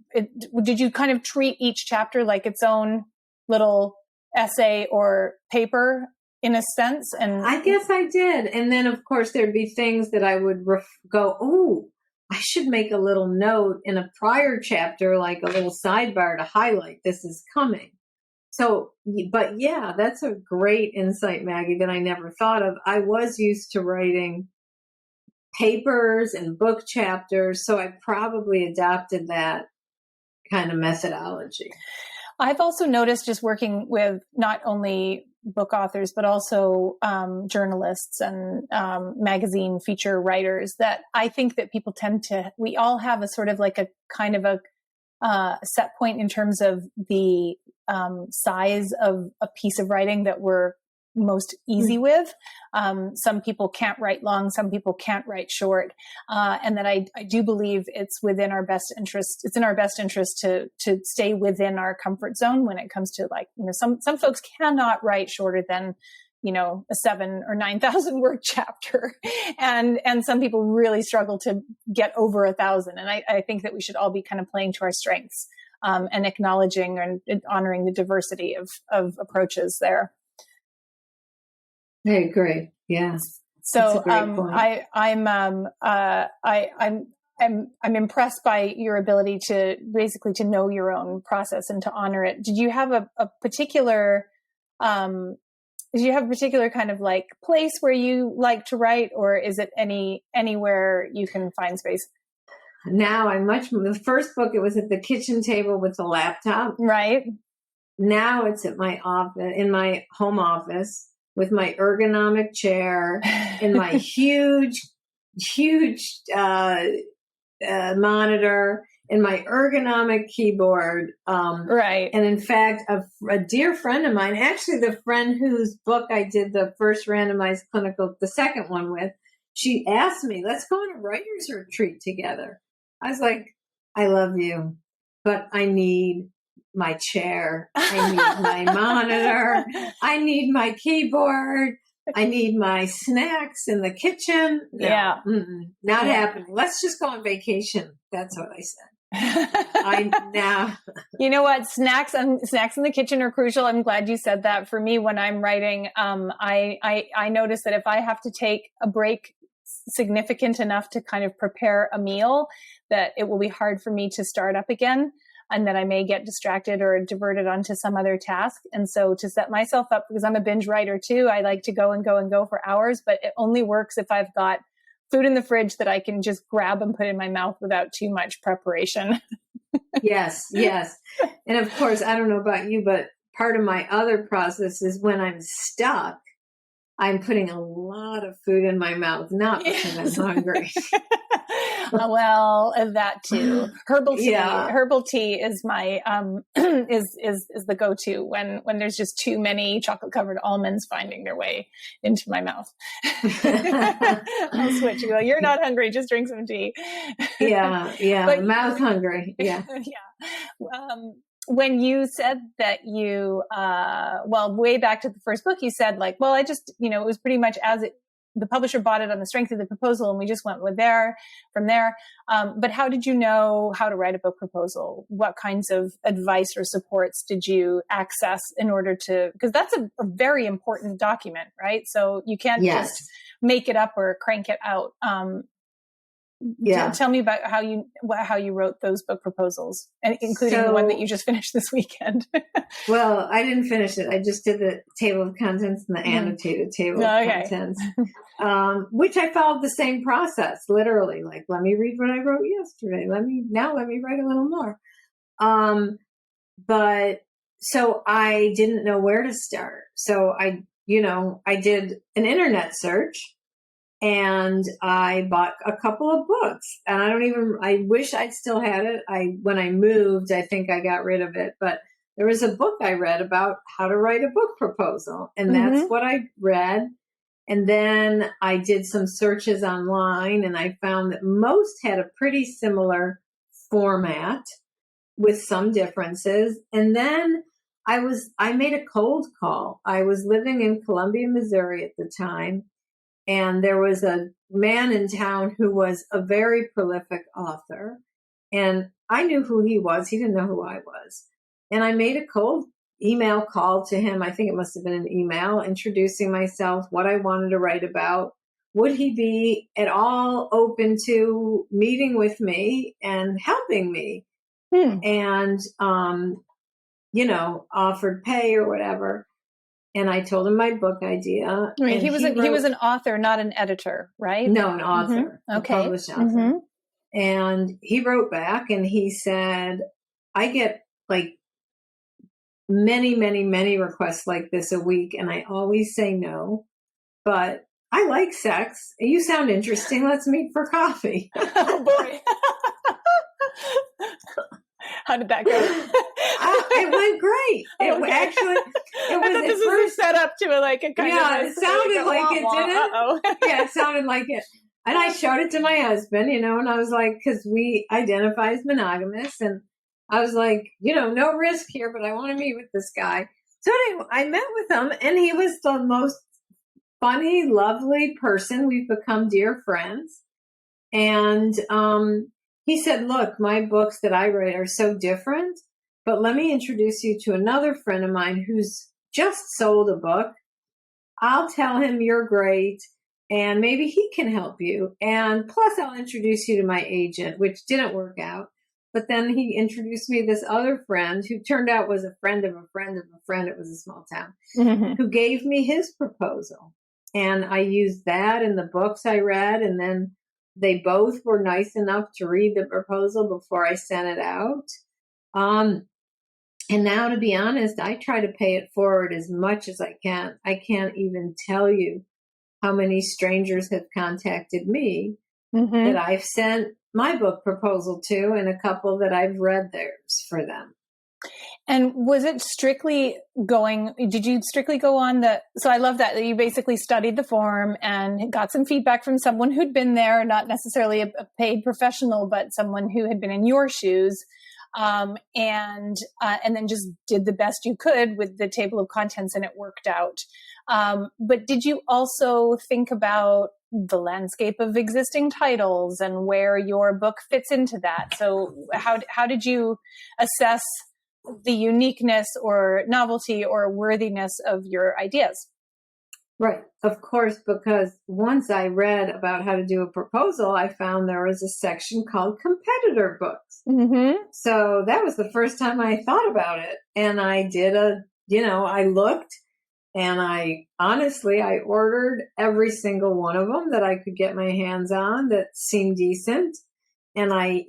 did you kind of treat each chapter like its own little essay or paper in a sense? And I guess I did. And then of course there'd be things that I would go, oh, I should make a little note in a prior chapter, like a little sidebar to highlight this is coming. So, but yeah, that's a great insight, Maggie, that I never thought of. I was used to writing papers and book chapters, so I probably adopted that kind of methodology. I've also noticed, just working with not only book authors, but also journalists and magazine feature writers, that I think that people we all have a sort of like a kind of a set point in terms of the size of a piece of writing that we're most easy with. Some people can't write long, some people can't write short. And that I do believe it's within our best interest. It's in our best interest to stay within our comfort zone when it comes to, like, some folks cannot write shorter than, a 7,000 or 9,000 word chapter. And some people really struggle to get over 1,000. And I think that we should all be kind of playing to our strengths, and acknowledging and honoring the diversity of approaches there. I agree. Yeah. So I'm impressed by your ability to basically to know your own process and to honor it. Did you have a particular kind of like place where you like to write, or is it anywhere you can find space? Now the first book, it was at the kitchen table with the laptop. Right. Now it's at my office, in my home office, with my ergonomic chair and my huge monitor and my ergonomic keyboard. Right. And in fact, a dear friend of mine, actually the friend whose book I did the first randomized clinical, the second one with, she asked me, let's go on a writer's retreat together. I was like, I love you, but I need my chair, I need my monitor, I need my keyboard, I need my snacks in the kitchen. No, yeah. Not happening. Let's just go on vacation. That's what I said. You know what? Snacks in the kitchen are crucial. I'm glad you said that. For me, when I'm writing, I notice that if I have to take a break significant enough to kind of prepare a meal, that it will be hard for me to start up again, and that I may get distracted or diverted onto some other task. And so to set myself up, because I'm a binge writer too, I like to go and go and go for hours, but it only works if I've got food in the fridge that I can just grab and put in my mouth without too much preparation. Yes. And of course, I don't know about you, but part of my other process is when I'm stuck, I'm putting a lot of food in my mouth, not because I'm hungry. Well, that too. Herbal tea. Yeah. Herbal tea is my is the go-to when there's just too many chocolate-covered almonds finding their way into my mouth. I'll switch. Go, you're not hungry, just drink some tea. Yeah. But, mouth hungry. Yeah. Yeah. When you said that you, way back to the first book, you said like, well, I just, it was pretty much the publisher bought it on the strength of the proposal, and we just went from there. But how did you know how to write a book proposal? What kinds of advice or supports did you access in order to, because that's a very important document, right? So you can't just make it up or crank it out. Tell me about how you wrote those book proposals, and including the one that you just finished this weekend. Well, I didn't finish it. I just did the table of contents and the annotated table of contents, which I followed the same process, literally. Like, let me read what I wrote yesterday. Let me write a little more. But so I didn't know where to start. So I did an internet search. And I bought a couple of books, and I wish I'd still had it. When I moved, I think I got rid of it, but there was a book I read about how to write a book proposal. And that's what I read. And then I did some searches online, and I found that most had a pretty similar format with some differences. And then I made a cold call. I was living in Columbia, Missouri at the time, and there was a man in town who was a very prolific author. And I knew who he was. He didn't know who I was. And I made a cold email call to him. I think it must have been an email, introducing myself, what I wanted to write about. Would he be at all open to meeting with me and helping me? And, offered pay or whatever. And I told him my book idea. Right. He was an author, not an editor, right? No, an author, a published author. And he wrote back and he said, I get like many, many, many requests like this a week, and I always say no, but I like sex. You sound interesting. Let's meet for coffee. Oh boy. How did that go? It went great. It was this was set up to a kind of. It sounded like it, didn't it? Yeah, it sounded like it. And I showed it to my husband, and I was like, because we identify as monogamous, and I was like, no risk here, but I want to meet with this guy. So anyway, I met with him, and he was the most funny, lovely person. We've become dear friends. And he said, look, my books that I write are so different, but let me introduce you to another friend of mine who's just sold a book. I'll tell him you're great, and maybe he can help you. And plus, I'll introduce you to my agent, which didn't work out. But then he introduced me to this other friend who turned out was a friend of a friend of a friend. It was a small town, who gave me his proposal. And I used that in the books I read. And then they both were nice enough to read the proposal before I sent it out. And now, to be honest, I try to pay it forward as much as I can. I can't even tell you how many strangers have contacted me that I've sent my book proposal to, and a couple that I've read theirs for them. And was it did you strictly go on so I love that you basically studied the form and got some feedback from someone who'd been there, not necessarily a paid professional, but someone who had been in your shoes. And then just did the best you could with the table of contents, and it worked out. But did you also think about the landscape of existing titles and where your book fits into that? So how did you assess the uniqueness or novelty or worthiness of your ideas? Right. Of course, because once I read about how to do a proposal, I found there was a section called competitor books. So that was the first time I thought about it. And I did I looked, and I ordered every single one of them that I could get my hands on that seemed decent. And I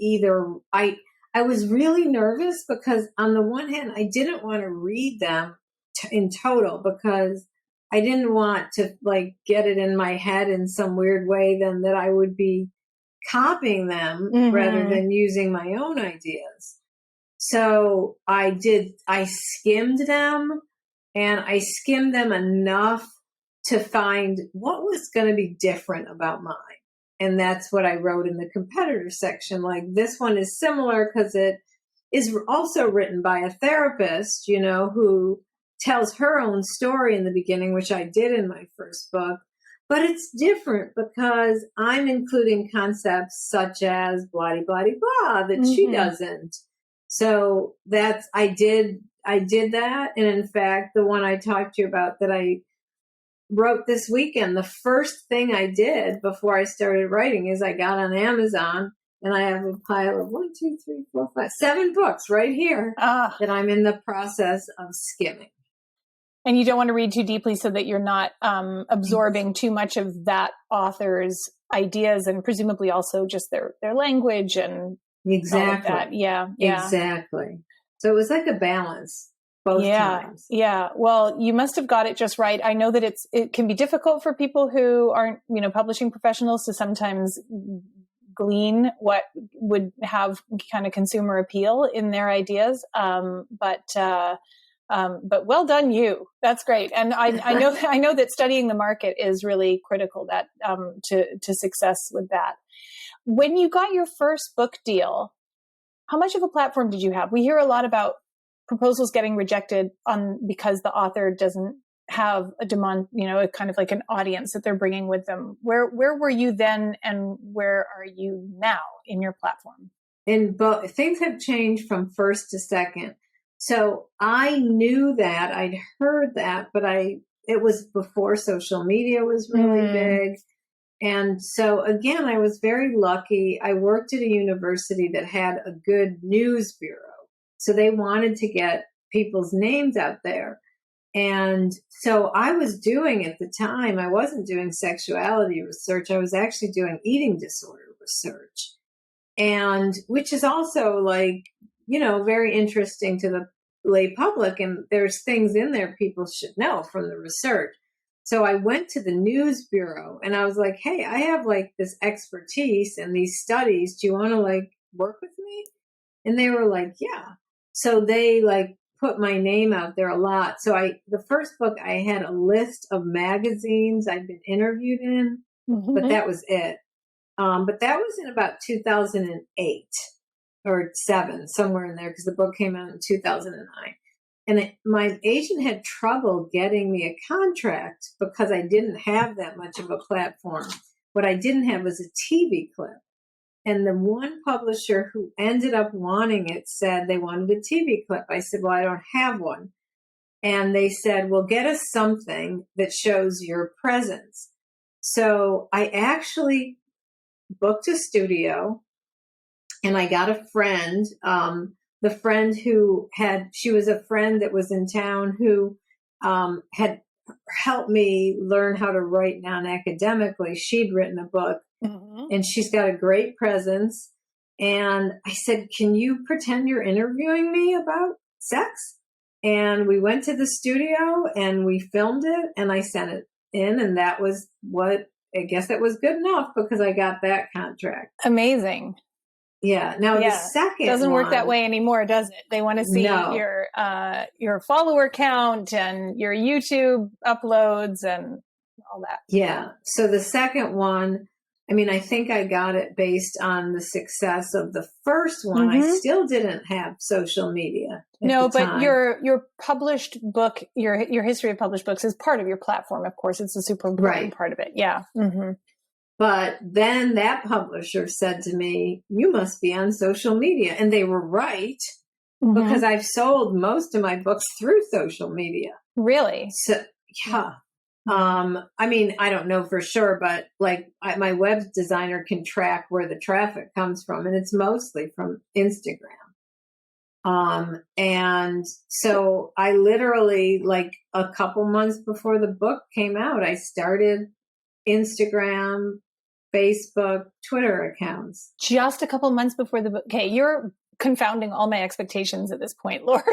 was really nervous because on the one hand, I didn't want to read them in total because I didn't want to get it in my head in some weird way then that I would be copying them rather than using my own ideas. So I skimmed them, and I skimmed them enough to find what was going to be different about mine. And that's what I wrote in the competitor section. Like, this one is similar because it is also written by a therapist, who tells her own story in the beginning, which I did in my first book. But it's different because I'm including concepts such as blah, blah, blah that she doesn't. So I did that. And in fact, the one I talked to you about that I wrote this weekend, the first thing I did before I started writing is I got on Amazon, and I have a pile of 7 books right here that I'm in the process of skimming. And you don't want to read too deeply so that you're not absorbing too much of that author's ideas, and presumably also just their language and exactly all of that. Yeah. Exactly. So it was like a balance both times. Yeah. Well, you must have got it just right. I know that it can be difficult for people who aren't, publishing professionals to sometimes glean what would have kind of consumer appeal in their ideas. But But well done, you. That's great. And I know that studying the market is really critical to success with that. When you got your first book deal, how much of a platform did you have? We hear a lot about proposals getting rejected because the author doesn't have a demand, kind of like an audience that they're bringing with them. Where were you then, and where are you now in your platform? Things have changed from first to second. So I knew that, I'd heard that, but it was before social media was really big. And so again, I was very lucky. I worked at a university that had a good news bureau. So they wanted to get people's names out there. And so I was doing, at the time, I wasn't doing sexuality research. I was actually doing eating disorder research. And which is also very interesting to the lay public. And there's things in there people should know from the research. So I went to the news bureau and I was like, hey, I have this expertise in these studies. Do you want to work with me? And they were like, yeah. So they put my name out there a lot. So the first book, I had a list of magazines I'd been interviewed in, but that was it. But that was in about 2008 or 7, somewhere in there, because the book came out in 2009. And my agent had trouble getting me a contract because I didn't have that much of a platform. What I didn't have was a TV clip. And the one publisher who ended up wanting it said they wanted a TV clip. I said, well, I don't have one. And they said, well, get us something that shows your presence. So I actually booked a studio and I got a friend, the friend she was a friend that was in town who had helped me learn how to write non-academically. She'd written a book and she's got a great presence. And I said, can you pretend you're interviewing me about sex? And we went to the studio and we filmed it and I sent it in. And that was I guess that was good enough because I got that contract. Amazing. Yeah. Now the second doesn't work that way anymore, does it? They want to see your follower count and your YouTube uploads and all that. Yeah. So the second one, I think I got it based on the success of the first one. I still didn't have social media. No, but your published book, your history of published books is part of your platform. Of course, it's a super important part of it. Yeah. Mm-hmm. But then that publisher said to me, you must be on social media. And they were right because I've sold most of my books through social media. Really? So, yeah. I don't know for sure, but my web designer can track where the traffic comes from, and it's mostly from Instagram. And so I literally, a couple months before the book came out, I started Instagram, Facebook, Twitter accounts. Just a couple months before the book. Okay, you're confounding all my expectations at this point, Laurie.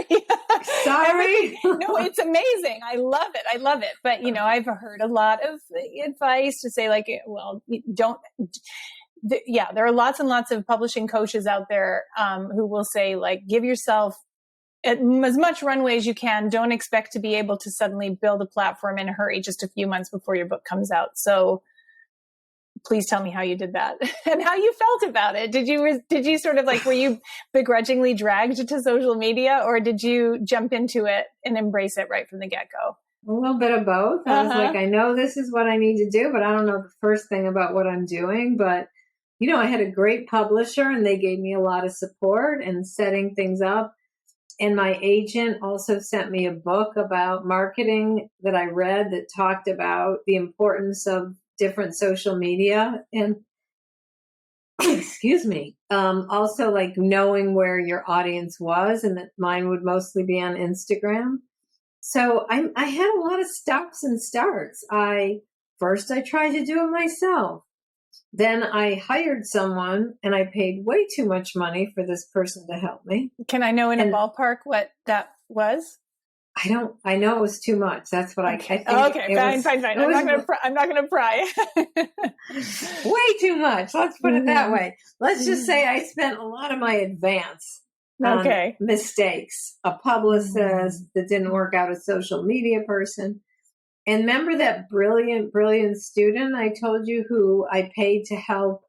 Sorry. No, it's amazing. I love it. But, I've heard a lot of advice to say there are lots and lots of publishing coaches out there who will say, give yourself as much runway as you can. Don't expect to be able to suddenly build a platform in a hurry just a few months before your book comes out. So please tell me how you did that and how you felt about it. Did you sort of were you begrudgingly dragged to social media, or did you jump into it and embrace it right from the get-go? A little bit of both. I was I know this is what I need to do, but I don't know the first thing about what I'm doing. But, I had a great publisher and they gave me a lot of support and setting things up. And my agent also sent me a book about marketing that I read that talked about the importance of different social media and excuse me, also knowing where your audience was, and that mine would mostly be on Instagram. So I had a lot of stops and starts. First I tried to do it myself. Then I hired someone and I paid way too much money for this person to help me. Can I know in a ballpark what that was? I know it was too much. That's what I think. Okay, fine. I'm not going to pry. Way too much. Let's put it that way. Let's just say I spent a lot of my advance Okay. mistakes, a publicist that didn't work out, a social media person. And remember that brilliant student I told you who I paid to help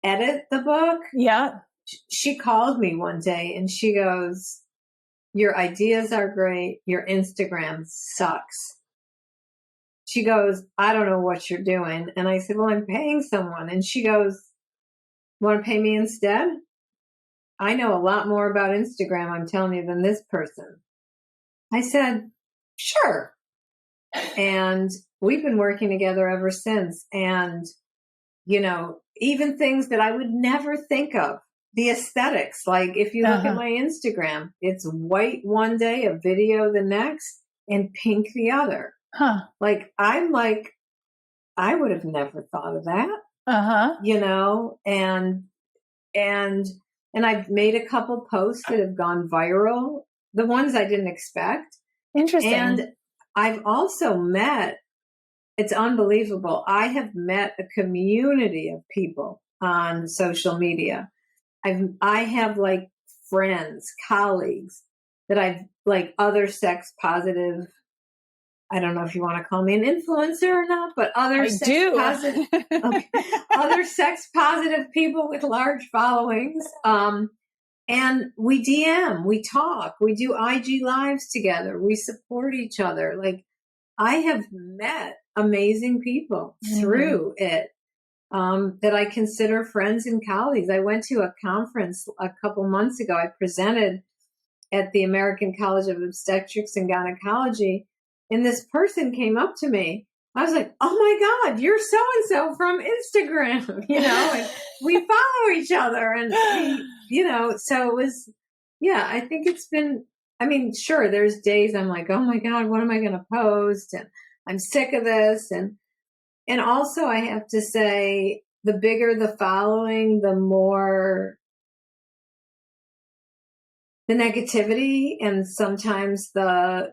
edit the book? Yeah. She called me one day and she goes, your ideas are great. Your Instagram sucks. She goes, I don't know what you're doing. And I said, well, I'm paying someone. And she goes, want to pay me instead? I know a lot more about Instagram, I'm telling you, than this person. I said, sure. And we've been working together ever since. And, you know, even things that I would never think of, the aesthetics, like if you look at my Instagram, it's white one day, a video the next, and pink the other. Like, I'm like, I would have never thought of that, you know, and I've made a couple posts that have gone viral, the ones I didn't expect. Interesting. And I've also met, it's unbelievable, I have met a community of people on social media. I have like friends, colleagues that I've like other sex positive, I don't know if you want to call me an influencer or not, but other positive, other sex positive people with large followings. And we DM, we talk, we do IG lives together. We support each other. Like, I have met amazing people through it, that I consider friends and colleagues. I went to a conference a couple months ago. I presented at the American College of Obstetrics and Gynecology. And this person came up to me. I was like, oh my God, you're so-and-so from Instagram, you know, and we follow each other. And, you know, so it was, yeah, I think it's been, I mean, sure, there's days I'm like, oh my God, what am I going to post? And I'm sick of this. And also I have to say, the bigger the following, the more the negativity and sometimes the,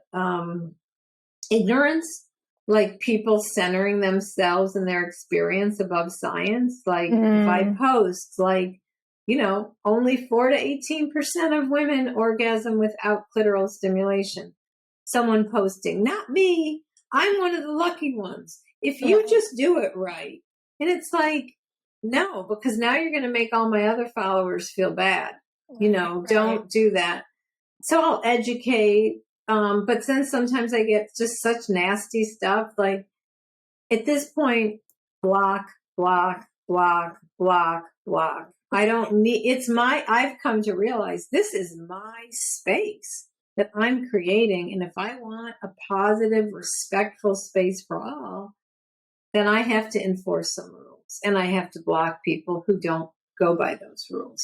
ignorance, like people centering themselves and their experience above science. Like if I post like, you know, only 4 to 18% of women orgasm without clitoral stimulation. Someone posting, not me, I'm one of the lucky ones. If you just do it right. And it's like, no, because now you're going to make all my other followers feel bad. You know, don't do that. So I'll educate. But then sometimes I get just such nasty stuff. Like at this point, block. I don't need, I've come to realize this is my space that I'm creating. And if I want a positive, respectful space for all, then I have to enforce some rules and I have to block people who don't go by those rules.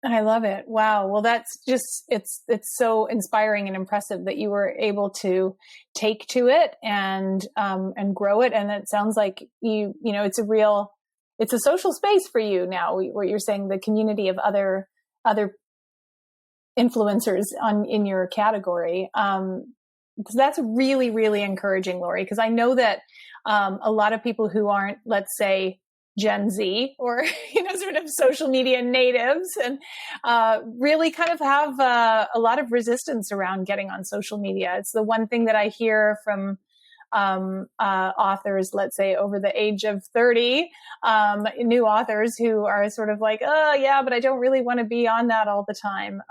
I love it. Wow. Well, that's just, it's so inspiring and impressive that you were able to take to it and grow it. And it sounds like you know, it's a social space for you now, where you're saying the community of other influencers in your category. Because that's really, really encouraging, Laurie, because I know that a lot of people who aren't, let's say, Gen Z or, you know, sort of social media natives and really kind of have a lot of resistance around getting on social media. It's the one thing that I hear from authors, let's say over the age of 30, new authors who are sort of like, oh yeah, but I don't really want to be on that all the time.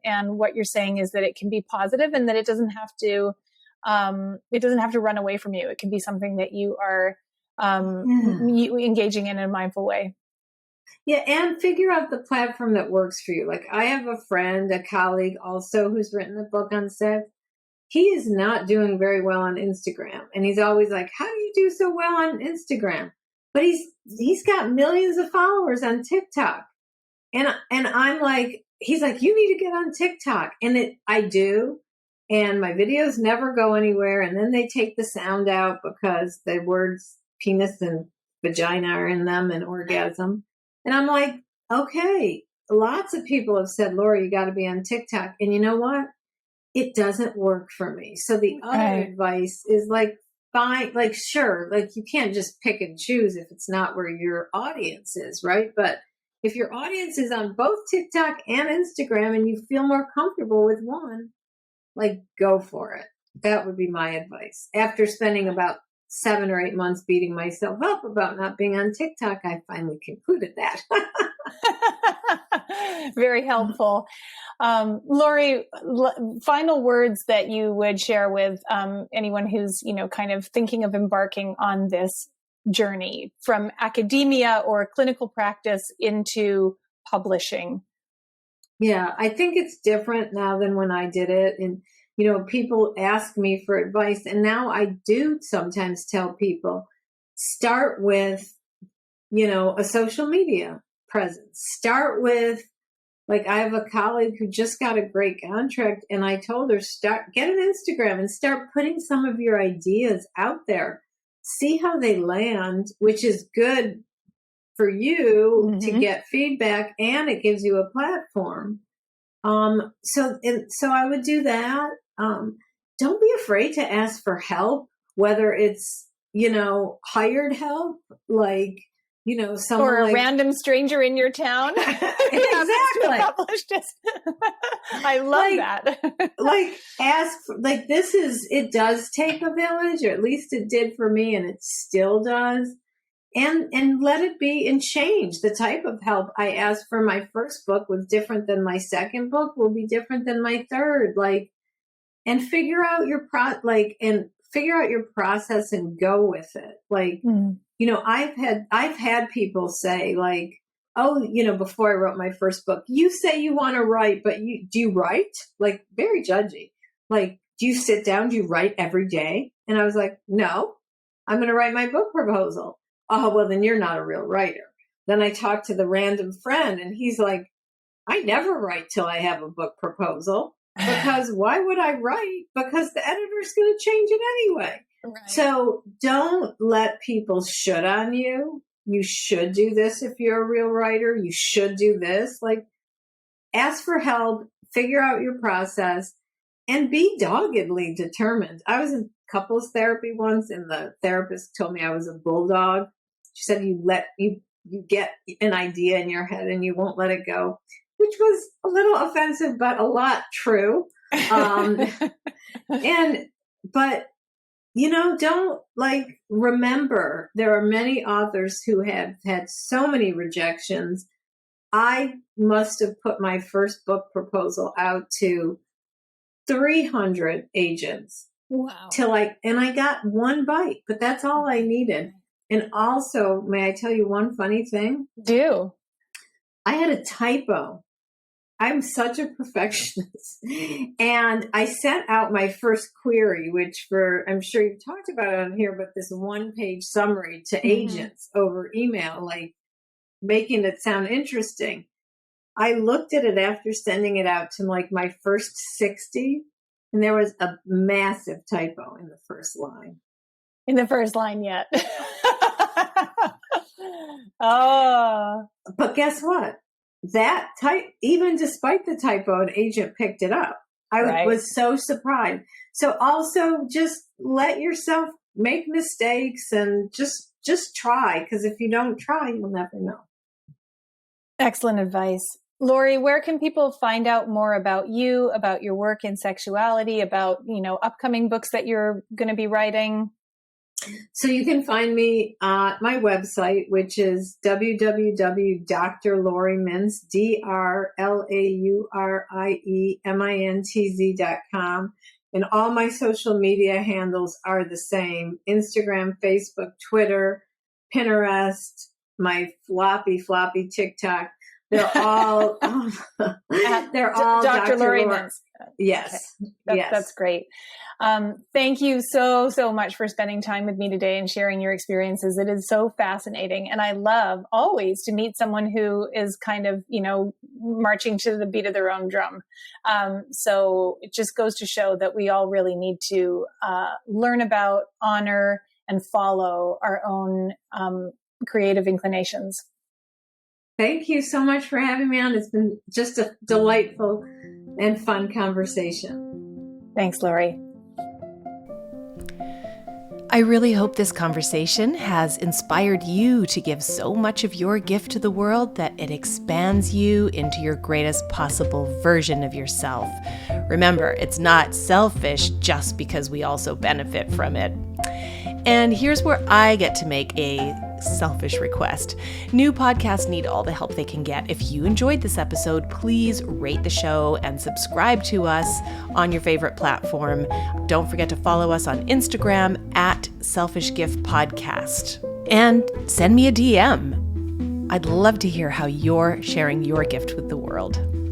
And what you're saying is that it can be positive and that it doesn't have to run away from you. It can be something that you are engaging in a mindful way. Yeah. And figure out the platform that works for you. Like I have a friend, a colleague also who's written a book on sex. He is not doing very well on Instagram. And he's always like, how do you do so well on Instagram? But he's got millions of followers on TikTok. And I'm like, he's like, you need to get on TikTok. And I do. And my videos never go anywhere. And then they take the sound out because the words penis and vagina are in them and orgasm. And I'm like, okay, lots of people have said, Laurie, you got to be on TikTok. And you know what? It doesn't work for me. So the other advice is like, fine, like, sure, like you can't just pick and choose if it's not where your audience is, right? But if your audience is on both TikTok and Instagram and you feel more comfortable with one, like, go for it. That would be my advice. After spending about 7 or 8 months beating myself up about not being on TikTok, I finally concluded that. Very helpful. Laurie, final words that you would share with anyone who's, kind of thinking of embarking on this journey from academia or clinical practice into publishing. Yeah, I think it's different now than when I did it. And, people ask me for advice. And now I do sometimes tell people, start with, a social media presence. Start with, like, I have a colleague who just got a great contract, and I told her, get an Instagram and start putting some of your ideas out there. See how they land, which is good for you to get feedback, and it gives you a platform. So I would do that. Don't be afraid to ask for help, whether it's, hired help, like, someone or a like, random stranger in your town. Exactly. I love that. It does take a village, or at least it did for me, and it still does. And let it be, and change the type of help I asked for. My first book was different than my second book, will be different than my third. And figure out your process and go with it. I've had people say, like, oh, before I wrote my first book, you say you want to write, but do you write? Like, very judgy. Like, do you sit down? Do you write every day? And I was like, no, I'm going to write my book proposal. Oh, well, then you're not a real writer. Then I talked to the random friend, and he's like, I never write till I have a book proposal, because why would I write? Because the editor's going to change it anyway. Right. So don't let people should on you. You should do this if you're a real writer. You should do this. Like, ask for help, figure out your process, and be doggedly determined. I was in couples therapy once, and the therapist told me I was a bulldog. She said, you get an idea in your head and you won't let it go, which was a little offensive, but a lot true. Don't remember, there are many authors who have had so many rejections. I must have put my first book proposal out to 300 agents. Wow. And I got one bite, but that's all I needed. And also, may I tell you one funny thing? Do. I had a typo. I'm such a perfectionist. And I sent out my first query, which I'm sure you've talked about it on here, but this 1-page summary to agents over email, like making it sound interesting. I looked at it after sending it out to my first 60, and there was a massive typo in the first line. In the first line yet. Oh. But guess what? That even despite the typo, an agent picked it up. I was so surprised. So also just let yourself make mistakes and just try, because if you don't try, you'll never know. Excellent advice. Laurie, where can people find out more about you, about your work in sexuality, about, upcoming books that you're going to be writing? So you can find me at my website, which is www.drlauriemintz, DRLAURIEMINTZ.com. And all my social media handles are the same: Instagram, Facebook, Twitter, Pinterest, my floppy TikTok. They're all they're all Dr. Laurie Mintz. Yes. Okay. Yes. That's great. Thank you so much for spending time with me today and sharing your experiences. It is so fascinating. And I love always to meet someone who is kind of, marching to the beat of their own drum. So it just goes to show that we all really need to learn about, honor, and follow our own creative inclinations. Thank you so much for having me on. It's been just a delightful and fun conversation. Thanks, Laurie. I really hope this conversation has inspired you to give so much of your gift to the world that it expands you into your greatest possible version of yourself. Remember, it's not selfish just because we also benefit from it. And here's where I get to make a selfish request. New podcasts need all the help they can get. If you enjoyed this episode, please rate the show and subscribe to us on your favorite platform. Don't forget to follow us on Instagram at Selfish Gift Podcast. And send me a DM. I'd love to hear how you're sharing your gift with the world.